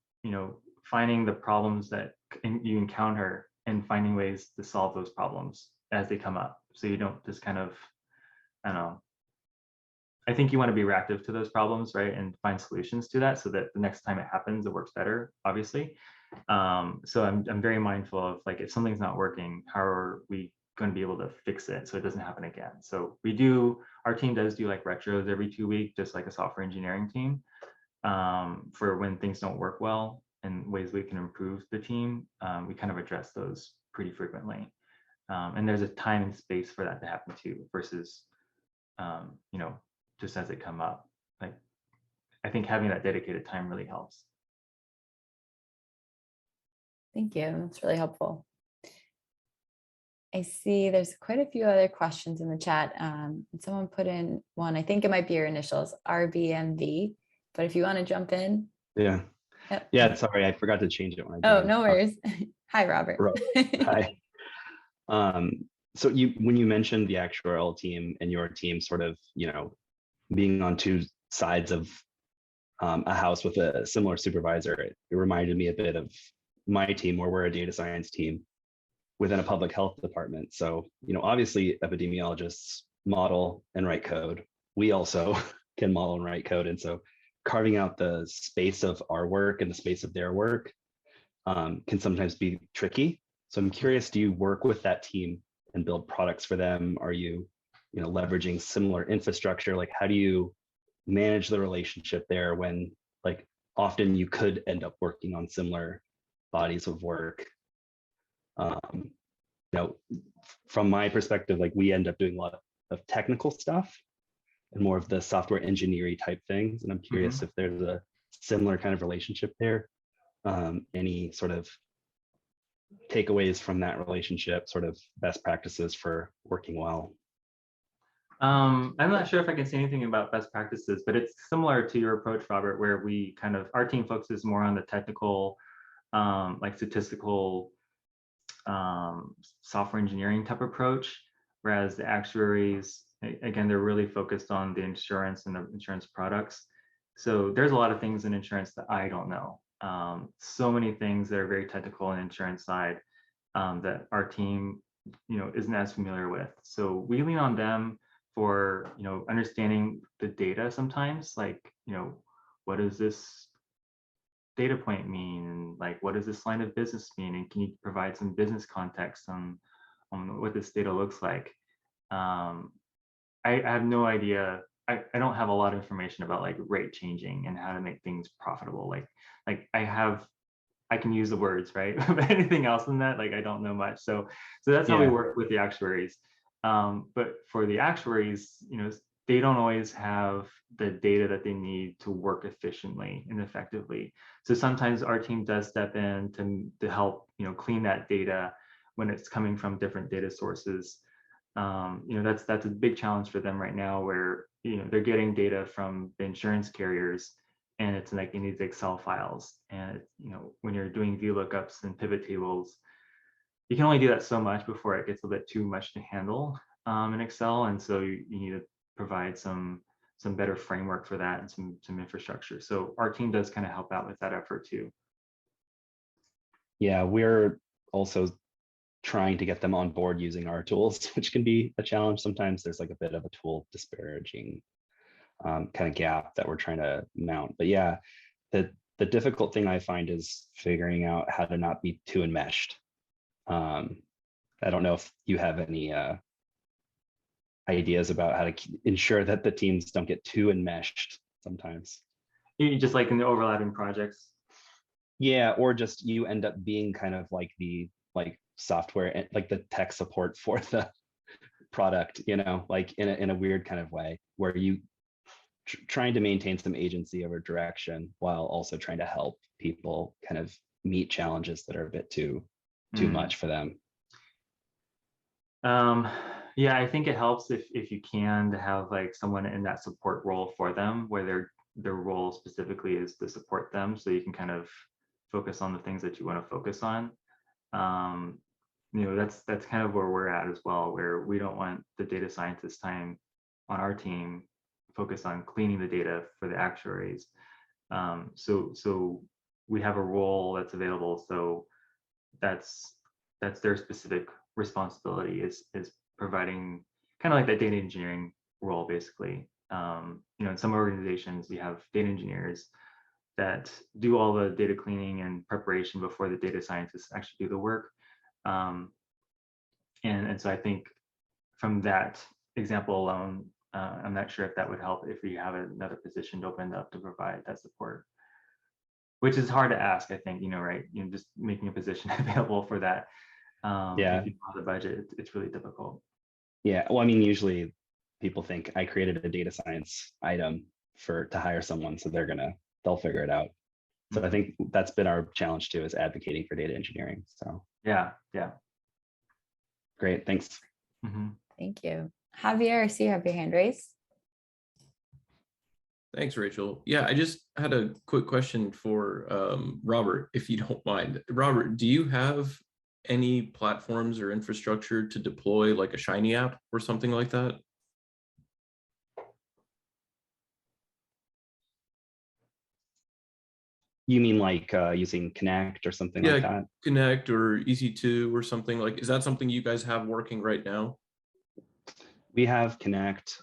finding the problems that you encounter and finding ways to solve those problems as they come up. So you don't just kind of, I don't know, I think you want to be reactive to those problems, right? And find solutions to that so that the next time it happens, it works better, obviously. So I'm very mindful of, like, if something's not working, how are we going to be able to fix it so it doesn't happen again? So our team does do like retros every 2 weeks, just like a software engineering team, for when things don't work well and ways we can improve the team. We kind of address those pretty frequently. And there's a time and space for that to happen too, versus, just as it come up. Like, I think having that dedicated time really helps. Thank you. That's really helpful. I see there's quite a few other questions in the chat. Someone put in one, I think it might be your initials, RBMV, but if you want to jump in. Yeah. Yep. Yeah, sorry, I forgot to change it when I Oh, joined. no worries. Hi, Robert. Hi. So when you mentioned the actuarial team and your team sort of, being on two sides of a house with a similar supervisor, it reminded me a bit of my team, where we're a data science team within a public health department. So, obviously epidemiologists model and write code. We also can model and write code. And so carving out the space of our work and the space of their work can sometimes be tricky. So I'm curious, do you work with that team and build products for them? Are you, leveraging similar infrastructure? Like, how do you manage the relationship there when, like, often you could end up working on similar bodies of work? From my perspective, like, we end up doing a lot of technical stuff and more of the software engineering type things. And I'm curious if there's a similar kind of relationship there. Any sort of takeaways from that relationship, sort of best practices for working well? I'm not sure if I can say anything about best practices, but it's similar to your approach, Robert, where our team focuses more on the technical, like statistical, software engineering type approach, whereas the actuaries, again, they're really focused on the insurance and the insurance products. So there's a lot of things in insurance that I don't know. So many things that are very technical on the insurance side that our team, isn't as familiar with. So we lean on them for, understanding the data sometimes, like, what does this data point mean? And, like, what does this line of business mean? And can you provide some business context on what this data looks like? I have no idea. I don't have a lot of information about, like, rate changing and how to make things profitable. Like I can use the words, right? But anything else than that, like, I don't know much. So that's how we work with the actuaries. But for the actuaries, they don't always have the data that they need to work efficiently and effectively. So sometimes our team does step in to help, clean that data when it's coming from different data sources. That's a big challenge for them right now, where, they're getting data from the insurance carriers, and it's like in these Excel files. And, when you're doing VLOOKUPs and pivot tables, you can only do that so much before it gets a bit too much to handle in Excel. And so you need to provide some better framework for that and some infrastructure. So our team does kind of help out with that effort too. Yeah, we're also trying to get them on board using our tools, which can be a challenge. Sometimes there's like a bit of a tool disparaging kind of gap that we're trying to mount. But yeah, the difficult thing I find is figuring out how to not be too enmeshed. I don't know if you have any ideas about how to ensure that the teams don't get too enmeshed sometimes. You just like in the overlapping projects. Yeah, or just you end up being kind of like the software and like the tech support for the product, you know, like in a weird kind of way where you trying to maintain some agency over direction while also trying to help people kind of meet challenges that are a bit too much for them. Yeah, I think it helps if you can to have like someone in that support role for them, where their role specifically is to support them, so you can kind of focus on the things that you want to focus on. You know, that's kind of where we're at as well, where we don't want the data scientist time on our team focus on cleaning the data for the actuaries. So we have a role that's available. So that's their specific responsibility is providing kind of like that data engineering role, basically. You know, in some organizations, you have data engineers that do all the data cleaning and preparation before the data scientists actually do the work. And so I think from that example alone, I'm not sure if that would help if you have another position opened up to provide that support, which is hard to ask, I think, you know, right? You know, just making a position available for that. Yeah. If you don't have the budget, it's really difficult. Yeah, well, I mean, usually people think I created a data science item to hire someone, so they'll figure it out. So I think that's been our challenge too, is advocating for data engineering. So yeah. Great, thanks. Thank you. Javier, I see you have your hand raised. Thanks, Rachel. Yeah, I just had a quick question for Robert, if you don't mind. Robert, do you have any platforms or infrastructure to deploy like a Shiny app or something like that? You mean like using Connect or something like that? Connect or EC2 or something like, is that something you guys have working right now? We have Connect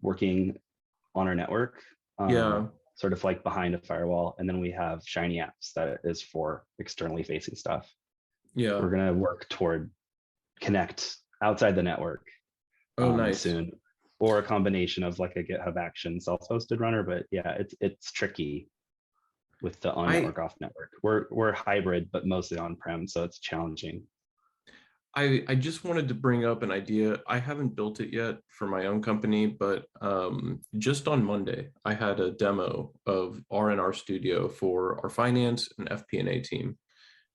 working on our network, sort of like behind a firewall. And then we have Shiny apps that is for externally facing stuff. Yeah. We're going to work toward Connect outside the network nice. soon, or a combination of like a GitHub Action self-hosted runner. But yeah, it's tricky with the on network, off network. We're hybrid, but mostly on-prem, so it's challenging. I just wanted to bring up an idea. I haven't built it yet for my own company, but just on Monday, I had a demo of R&R Studio for our finance and FP&A team.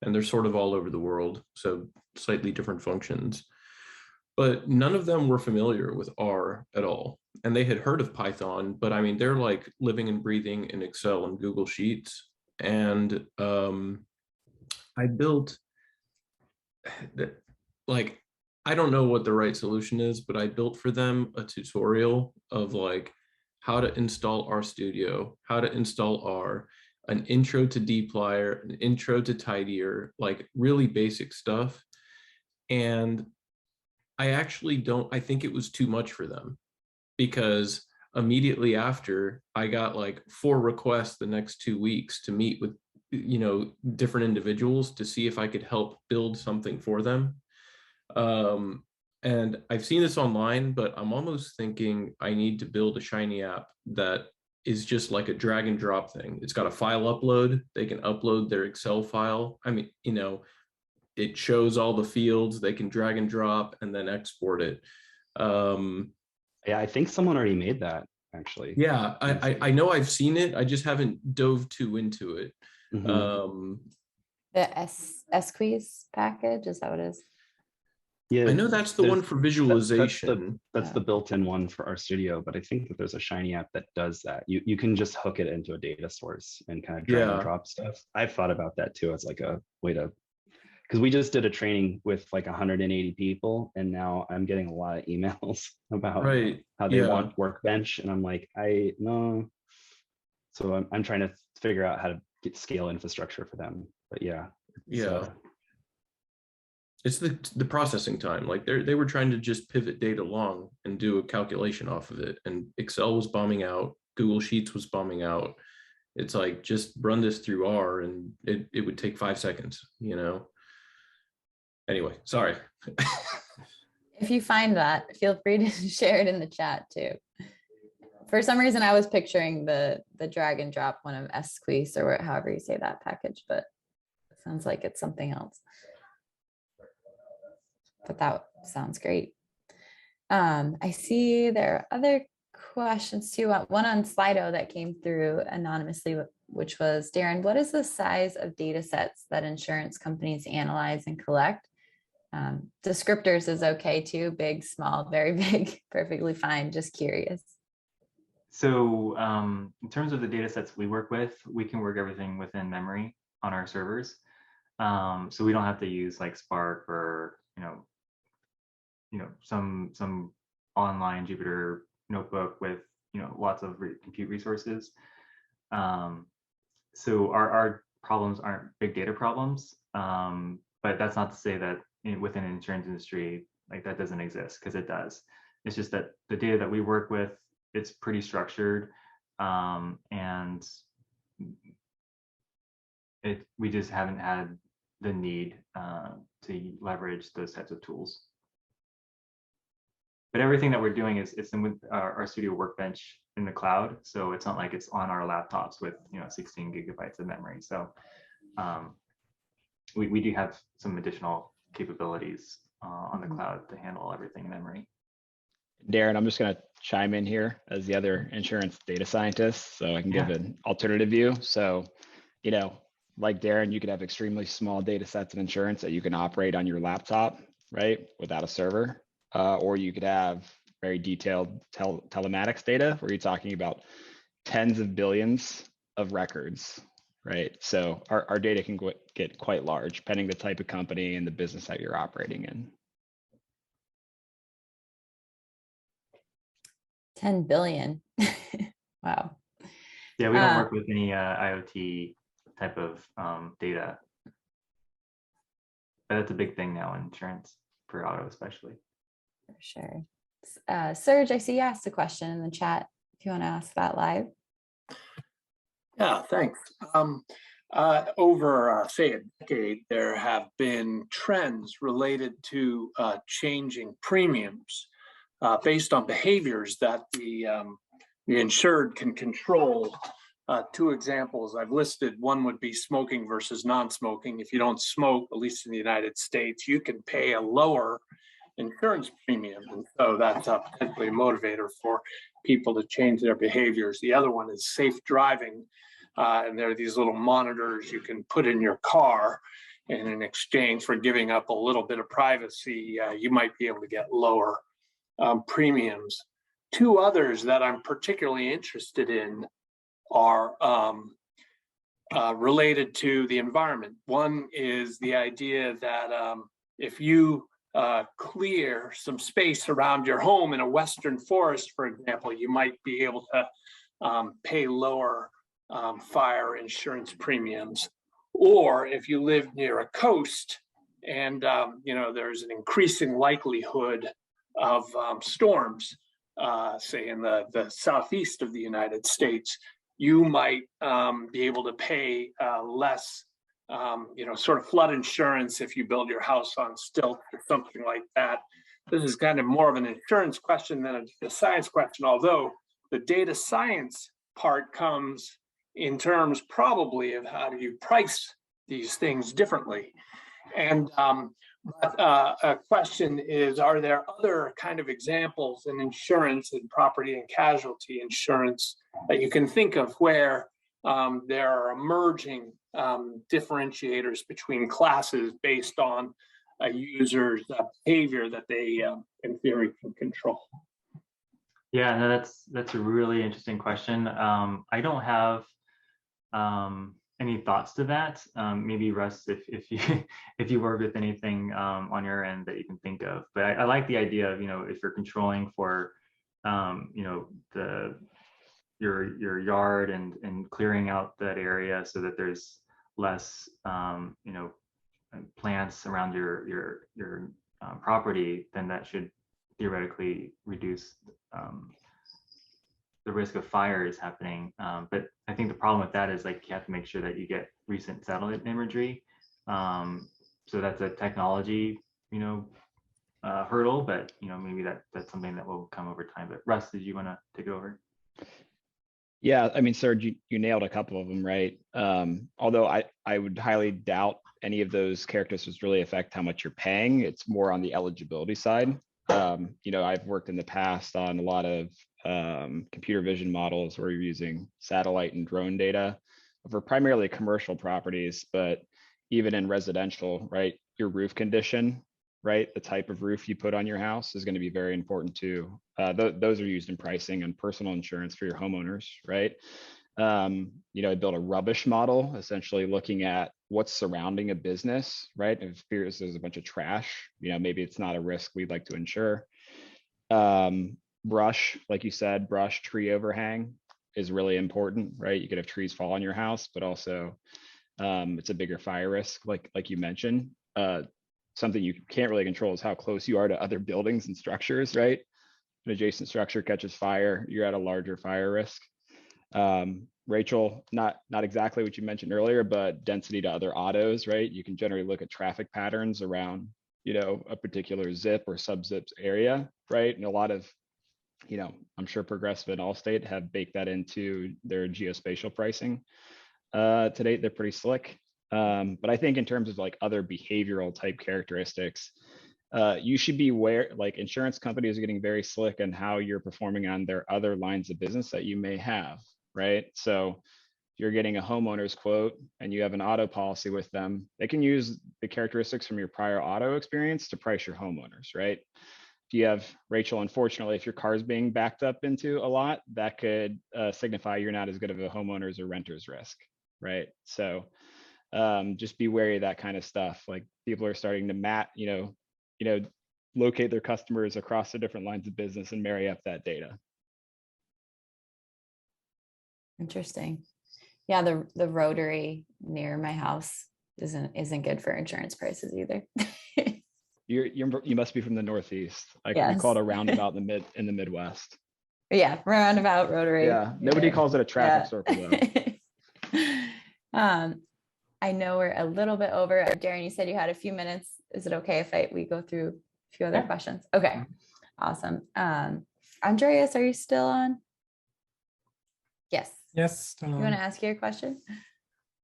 And they're sort of all over the world, so slightly different functions. But none of them were familiar with R at all. And they had heard of Python, but I mean, they're like living and breathing in Excel and Google Sheets. And I built, like, I don't know what the right solution is, but I built for them a tutorial of like how to install RStudio, how to install R, an intro to dplyr, an intro to tidier, like really basic stuff. And I think it was too much for them, because immediately after I got like 4 requests the next 2 weeks to meet with, you know, different individuals to see if I could help build something for them. And I've seen this online, but I'm almost thinking I need to build a Shiny app that is just like a drag and drop thing. It's got a file upload. They can upload their Excel file. I mean, you know, it shows all the fields. They can drag and drop and then export it. Yeah, I think someone already made that, actually. Yeah, I know I've seen it. I just haven't dove too into it. The SQueeze package, is that what it is? Yeah, I know that's the one for visualization. That's the built-in one for RStudio, but I think that there's a Shiny app that does that. You can just hook it into a data source and kind of drag and drop stuff. I've thought about that too as like a way to, because we just did a training with like 180 people, and now I'm getting a lot of emails about how they want Workbench, and I'm like, no. So I'm trying to figure out how to get scale infrastructure for them. But it's the processing time. Like they were trying to just pivot data along and do a calculation off of it, and Excel was bombing out, Google Sheets was bombing out. It's like, just run this through R and it would take 5 seconds, Anyway, sorry. If you find that, feel free to share it in the chat too. For some reason, I was picturing the drag and drop one of Esquisse or however you say that package, but it sounds like it's something else. But that sounds great. I see there are other questions too. One on Slido that came through anonymously, which was, Daren, what is the size of data sets that insurance companies analyze and collect? Descriptors is okay too, big, small, very big, perfectly fine, just curious. So in terms of the data sets we work with, we can work everything within memory on our servers. So we don't have to use like Spark or, some online Jupyter notebook with, lots of compute resources. So our problems aren't big data problems, but that's not to say that within the insurance industry, like that doesn't exist, because it does. It's just that the data that we work with, it's pretty structured, and we just haven't had the need to leverage those types of tools. But everything that we're doing is in with our studio workbench in the cloud, so it's not like it's on our laptops with 16 gigabytes of memory. So we do have some additional capabilities on the cloud to handle everything in memory. Daren, I'm just going to chime in here as the other insurance data scientist, so I can give an alternative view. So, like Daren, you could have extremely small data sets of insurance that you can operate on your laptop, right, without a server. Or you could have very detailed telematics data where you're talking about tens of billions of records, right? So our data can get quite large, depending the type of company and the business that you're operating in. 10 billion. Wow. Yeah, we don't work with any IoT type of data. But that's a big thing now in insurance, for auto especially. For sure. Serge, I see you asked a question in the chat. If you want to ask that live. Yeah, thanks. Over, say, a decade, there have been trends related to changing premiums based on behaviors that the insured can control. Two examples I've listed. One would be smoking versus non-smoking. If you don't smoke, at least in the United States, you can pay a lower insurance premium. And so that's potentially a motivator for people to change their behaviors. The other one is safe driving. And there are these little monitors you can put in your car, and in exchange for giving up a little bit of privacy, you might be able to get lower premiums. Two others that I'm particularly interested in are related to the environment. One is the idea that if you clear some space around your home in a western forest, for example, you might be able to pay lower fire insurance premiums. Or if you live near a coast and there's an increasing likelihood of storms, say in the southeast of the United States, you might be able to pay less sort of flood insurance if you build your house on stilts or something like that. This is kind of more of an insurance question than a science question, although the data science part comes in terms probably of how do you price these things differently. And a question is, are there other kind of examples in insurance and property and casualty insurance that you can think of where there are emerging differentiators between classes based on a user's behavior that they, in theory, can control? Yeah, no, that's a really interesting question. I don't have any thoughts to that. Maybe Russ, if you work with anything on your end that you can think of. But I like the idea of if you're controlling for your yard and clearing out that area so that there's less plants around your property, then that should theoretically reduce the risk of fire is happening. But I think the problem with that is like you have to make sure that you get recent satellite imagery. So that's a technology, hurdle, but maybe that's something that will come over time. But Russ, did you want to take it over? Yeah, I mean, Serge, you nailed a couple of them, right? Although I would highly doubt any of those characteristics really affect how much you're paying. It's more on the eligibility side. I've worked in the past on a lot of computer vision models where you're using satellite and drone data for primarily commercial properties, but even in residential, right? Your roof condition, right? The type of roof you put on your house is going to be very important too. Those are used in pricing and personal insurance for your homeowners, right? I built a rubbish model, essentially looking at what's surrounding a business, right? If there's a bunch of trash, maybe it's not a risk we'd like to insure. Brush, like you said, brush, tree overhang is really important, right? You could have trees fall on your house, but also it's a bigger fire risk, like you mentioned. Something you can't really control is how close you are to other buildings and structures, right? An adjacent structure catches fire, you're at a larger fire risk. Rachel, not exactly what you mentioned earlier, but density to other autos, right? You can generally look at traffic patterns around, a particular zip or sub-zips area, right? And a lot of, I'm sure Progressive and Allstate have baked that into their geospatial pricing. To date, they're pretty slick. But I think in terms of like other behavioral type characteristics, you should be aware, like insurance companies are getting very slick on how you're performing on their other lines of business that you may have, right? So if you're getting a homeowner's quote and you have an auto policy with them, they can use the characteristics from your prior auto experience to price your homeowners, right? If you have, Rachel, unfortunately, if your car's being backed up into a lot, that could signify you're not as good of a homeowner's or renter's risk, right? So just be wary of that kind of stuff. Like people are starting to locate their customers across the different lines of business and marry up that data. Interesting. Yeah, the rotary near my house isn't good for insurance prices either. You must be from the Northeast. We Yes. call it a roundabout in the Midwest. Yeah, roundabout, rotary. Yeah, nobody calls it a traffic circle though. I know we're a little bit over. Daren, you said you had a few minutes. Is it okay if we go through a few other questions? Okay, awesome. Andreas, are you still on? Yes. Yes. You want to ask your question?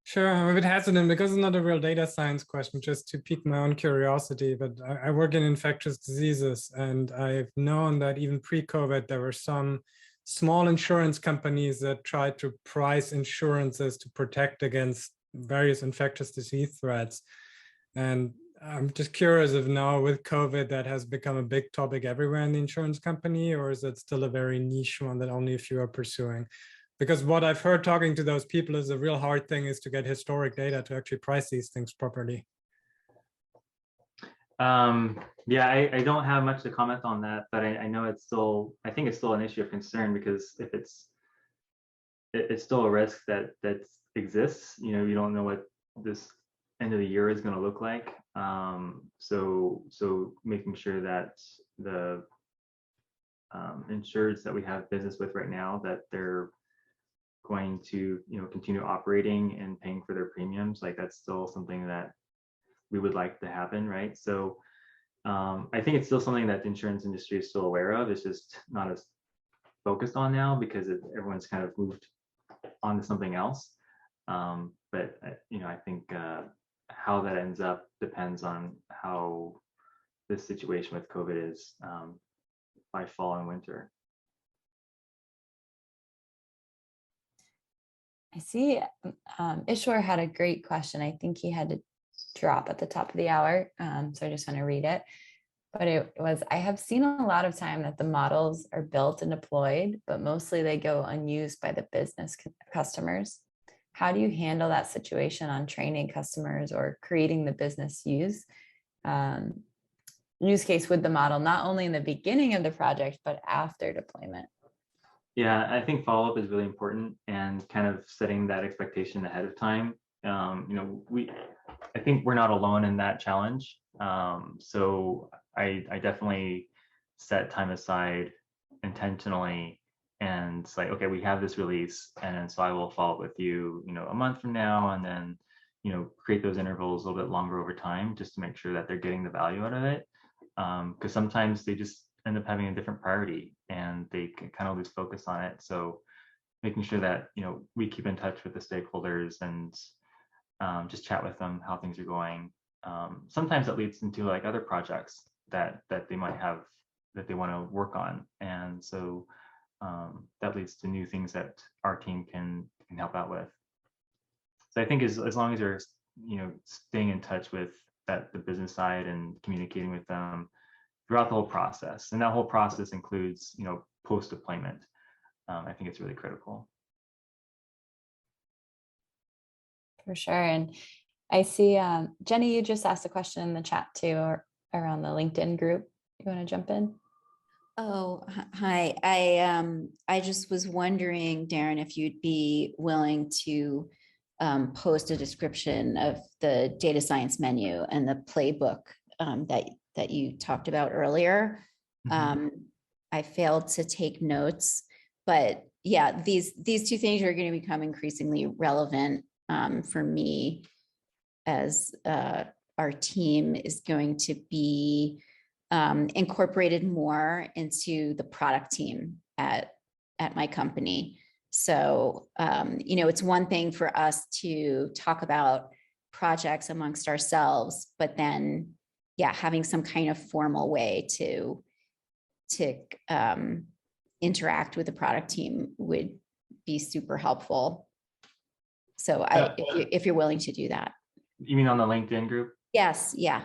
Sure, I'm a bit hesitant because it's not a real data science question, just to pique my own curiosity. But I work in infectious diseases, and I've known that even pre-COVID, there were some small insurance companies that tried to price insurances to protect against various infectious disease threats. And I'm just curious if now with COVID, that has become a big topic everywhere in the insurance company, or is it still a very niche one that only a few are pursuing? Because what I've heard talking to those people is the real hard thing is to get historic data to actually price these things properly. Yeah, I don't have much to comment on that, but I know I think it's still an issue of concern, because if it's still a risk that exists, you don't know what this end of the year is going to look like. So making sure that the insureds that we have business with right now, that they're going to continue operating and paying for their premiums, like that's still something that we would like to happen, right? So I think it's still something that the insurance industry is still aware of. It's just not as focused on now because everyone's kind of moved on to something else. But I think how that ends up depends on how this situation with COVID is by fall and winter. I see Ishwar had a great question. I think he had to drop at the top of the hour, so I just want to read it. But it was, I have seen a lot of time that the models are built and deployed, but mostly they go unused by the business customers. How do you handle that situation on training customers or creating the business use case with the model, not only in the beginning of the project, but after deployment? Yeah, I think follow-up is really important, and kind of setting that expectation ahead of time. I think we're not alone in that challenge. So I definitely set time aside intentionally and it's like, okay, we have this release, and then so I will follow up with you, a month from now, and then, create those intervals a little bit longer over time, just to make sure that they're getting the value out of it. Because sometimes they just end up having a different priority, and they can kind of lose focus on it. So making sure that, we keep in touch with the stakeholders and just chat with them how things are going. Sometimes that leads into like other projects that they might have that they want to work on, and so that leads to new things that our team can help out with. So I think as long as you're staying in touch with the business side and communicating with them throughout the whole process, and that whole process includes post deployment, I think it's really critical. For sure. And I see Jenny, you just asked a question in the chat too, or around the LinkedIn group. You want to jump in? Oh, hi. I just was wondering, Daren, if you'd be willing to post a description of the data science menu and the playbook that you talked about earlier. Mm-hmm. I failed to take notes, but yeah, these two things are going to become increasingly relevant for me as our team is going to be incorporated more into the product team at my company. So, it's one thing for us to talk about projects amongst ourselves, but then, having some kind of formal way to interact with the product team would be super helpful. So if you're willing to do that. You mean on the LinkedIn group? Yes. Yeah.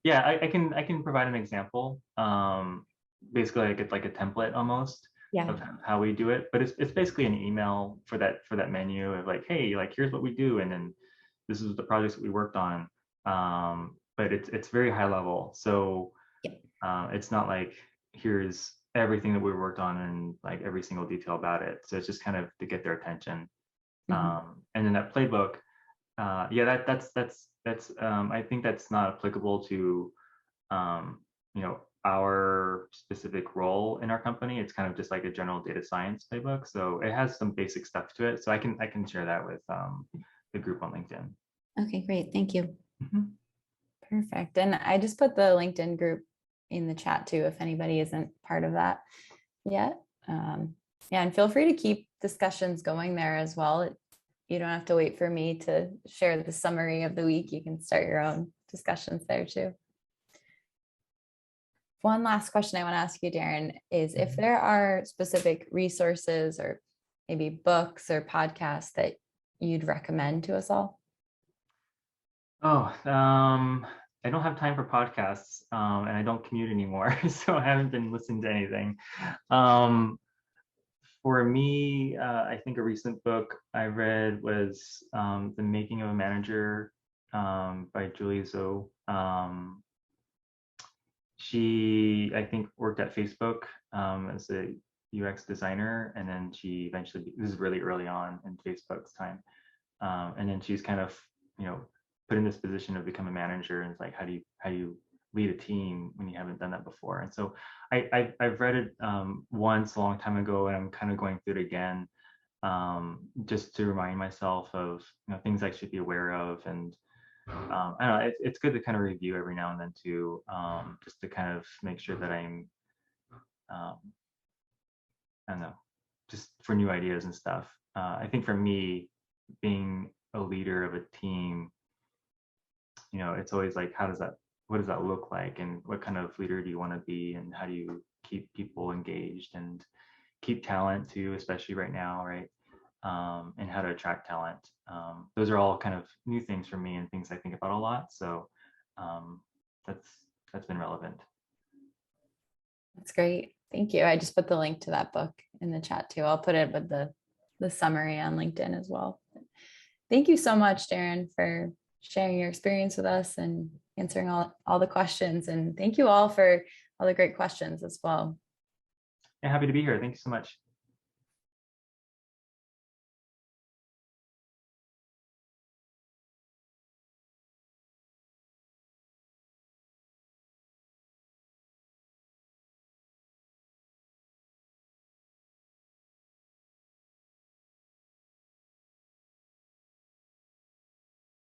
I can provide an example. Basically, I get like a template almost of how we do it, but it's basically an email for that menu of like, hey, like here's what we do, and then this is the projects that we worked on. But it's very high level, so it's not like here's everything that we worked on and like every single detail about it. So it's just kind of to get their attention. And then that playbook, that's I think that's not applicable to our specific role in our company. It's kind of just like a general data science playbook, so it has some basic stuff to it. So I can share that with the group on LinkedIn. Okay, great, thank you. Mm-hmm. Perfect. And I just put the LinkedIn group in the chat too, if anybody isn't part of that yet. And feel free to keep discussions going there as well. You don't have to wait for me to share the summary of the week. You can start your own discussions there too. One last question I want to ask you, Daren, is if there are specific resources or maybe books or podcasts that you'd recommend to us all? I don't have time for podcasts, and I don't commute anymore, so I haven't been listening to anything. For me, I think a recent book I read was The Making of a Manager by Julie Zhou. She, I think, worked at Facebook as a UX designer, and then she eventually, this is really early on in Facebook's time, and then she's kind of, put in this position of become a manager, and it's like, how do you lead a team when you haven't done that before? And so I've read it once a long time ago, and I'm kind of going through it again, just to remind myself of things I should be aware of. And I don't know, it's good to kind of review every now and then too, just to kind of make sure that I'm I don't know, just for new ideas and stuff. I think for me, being a leader of a team, it's always like, what does that look like, and what kind of leader do you want to be, and how do you keep people engaged and keep talent too, especially right now, right? And how to attract talent. Those are all kind of new things for me and things I think about a lot. So that's been relevant. That's great. Thank you. I just put the link to that book in the chat too. I'll put it with the summary on LinkedIn as well. Thank you so much, Daren, for sharing your experience with us and answering all the questions. And thank you all for all the great questions as well. Yeah, happy to be here. Thank you so much.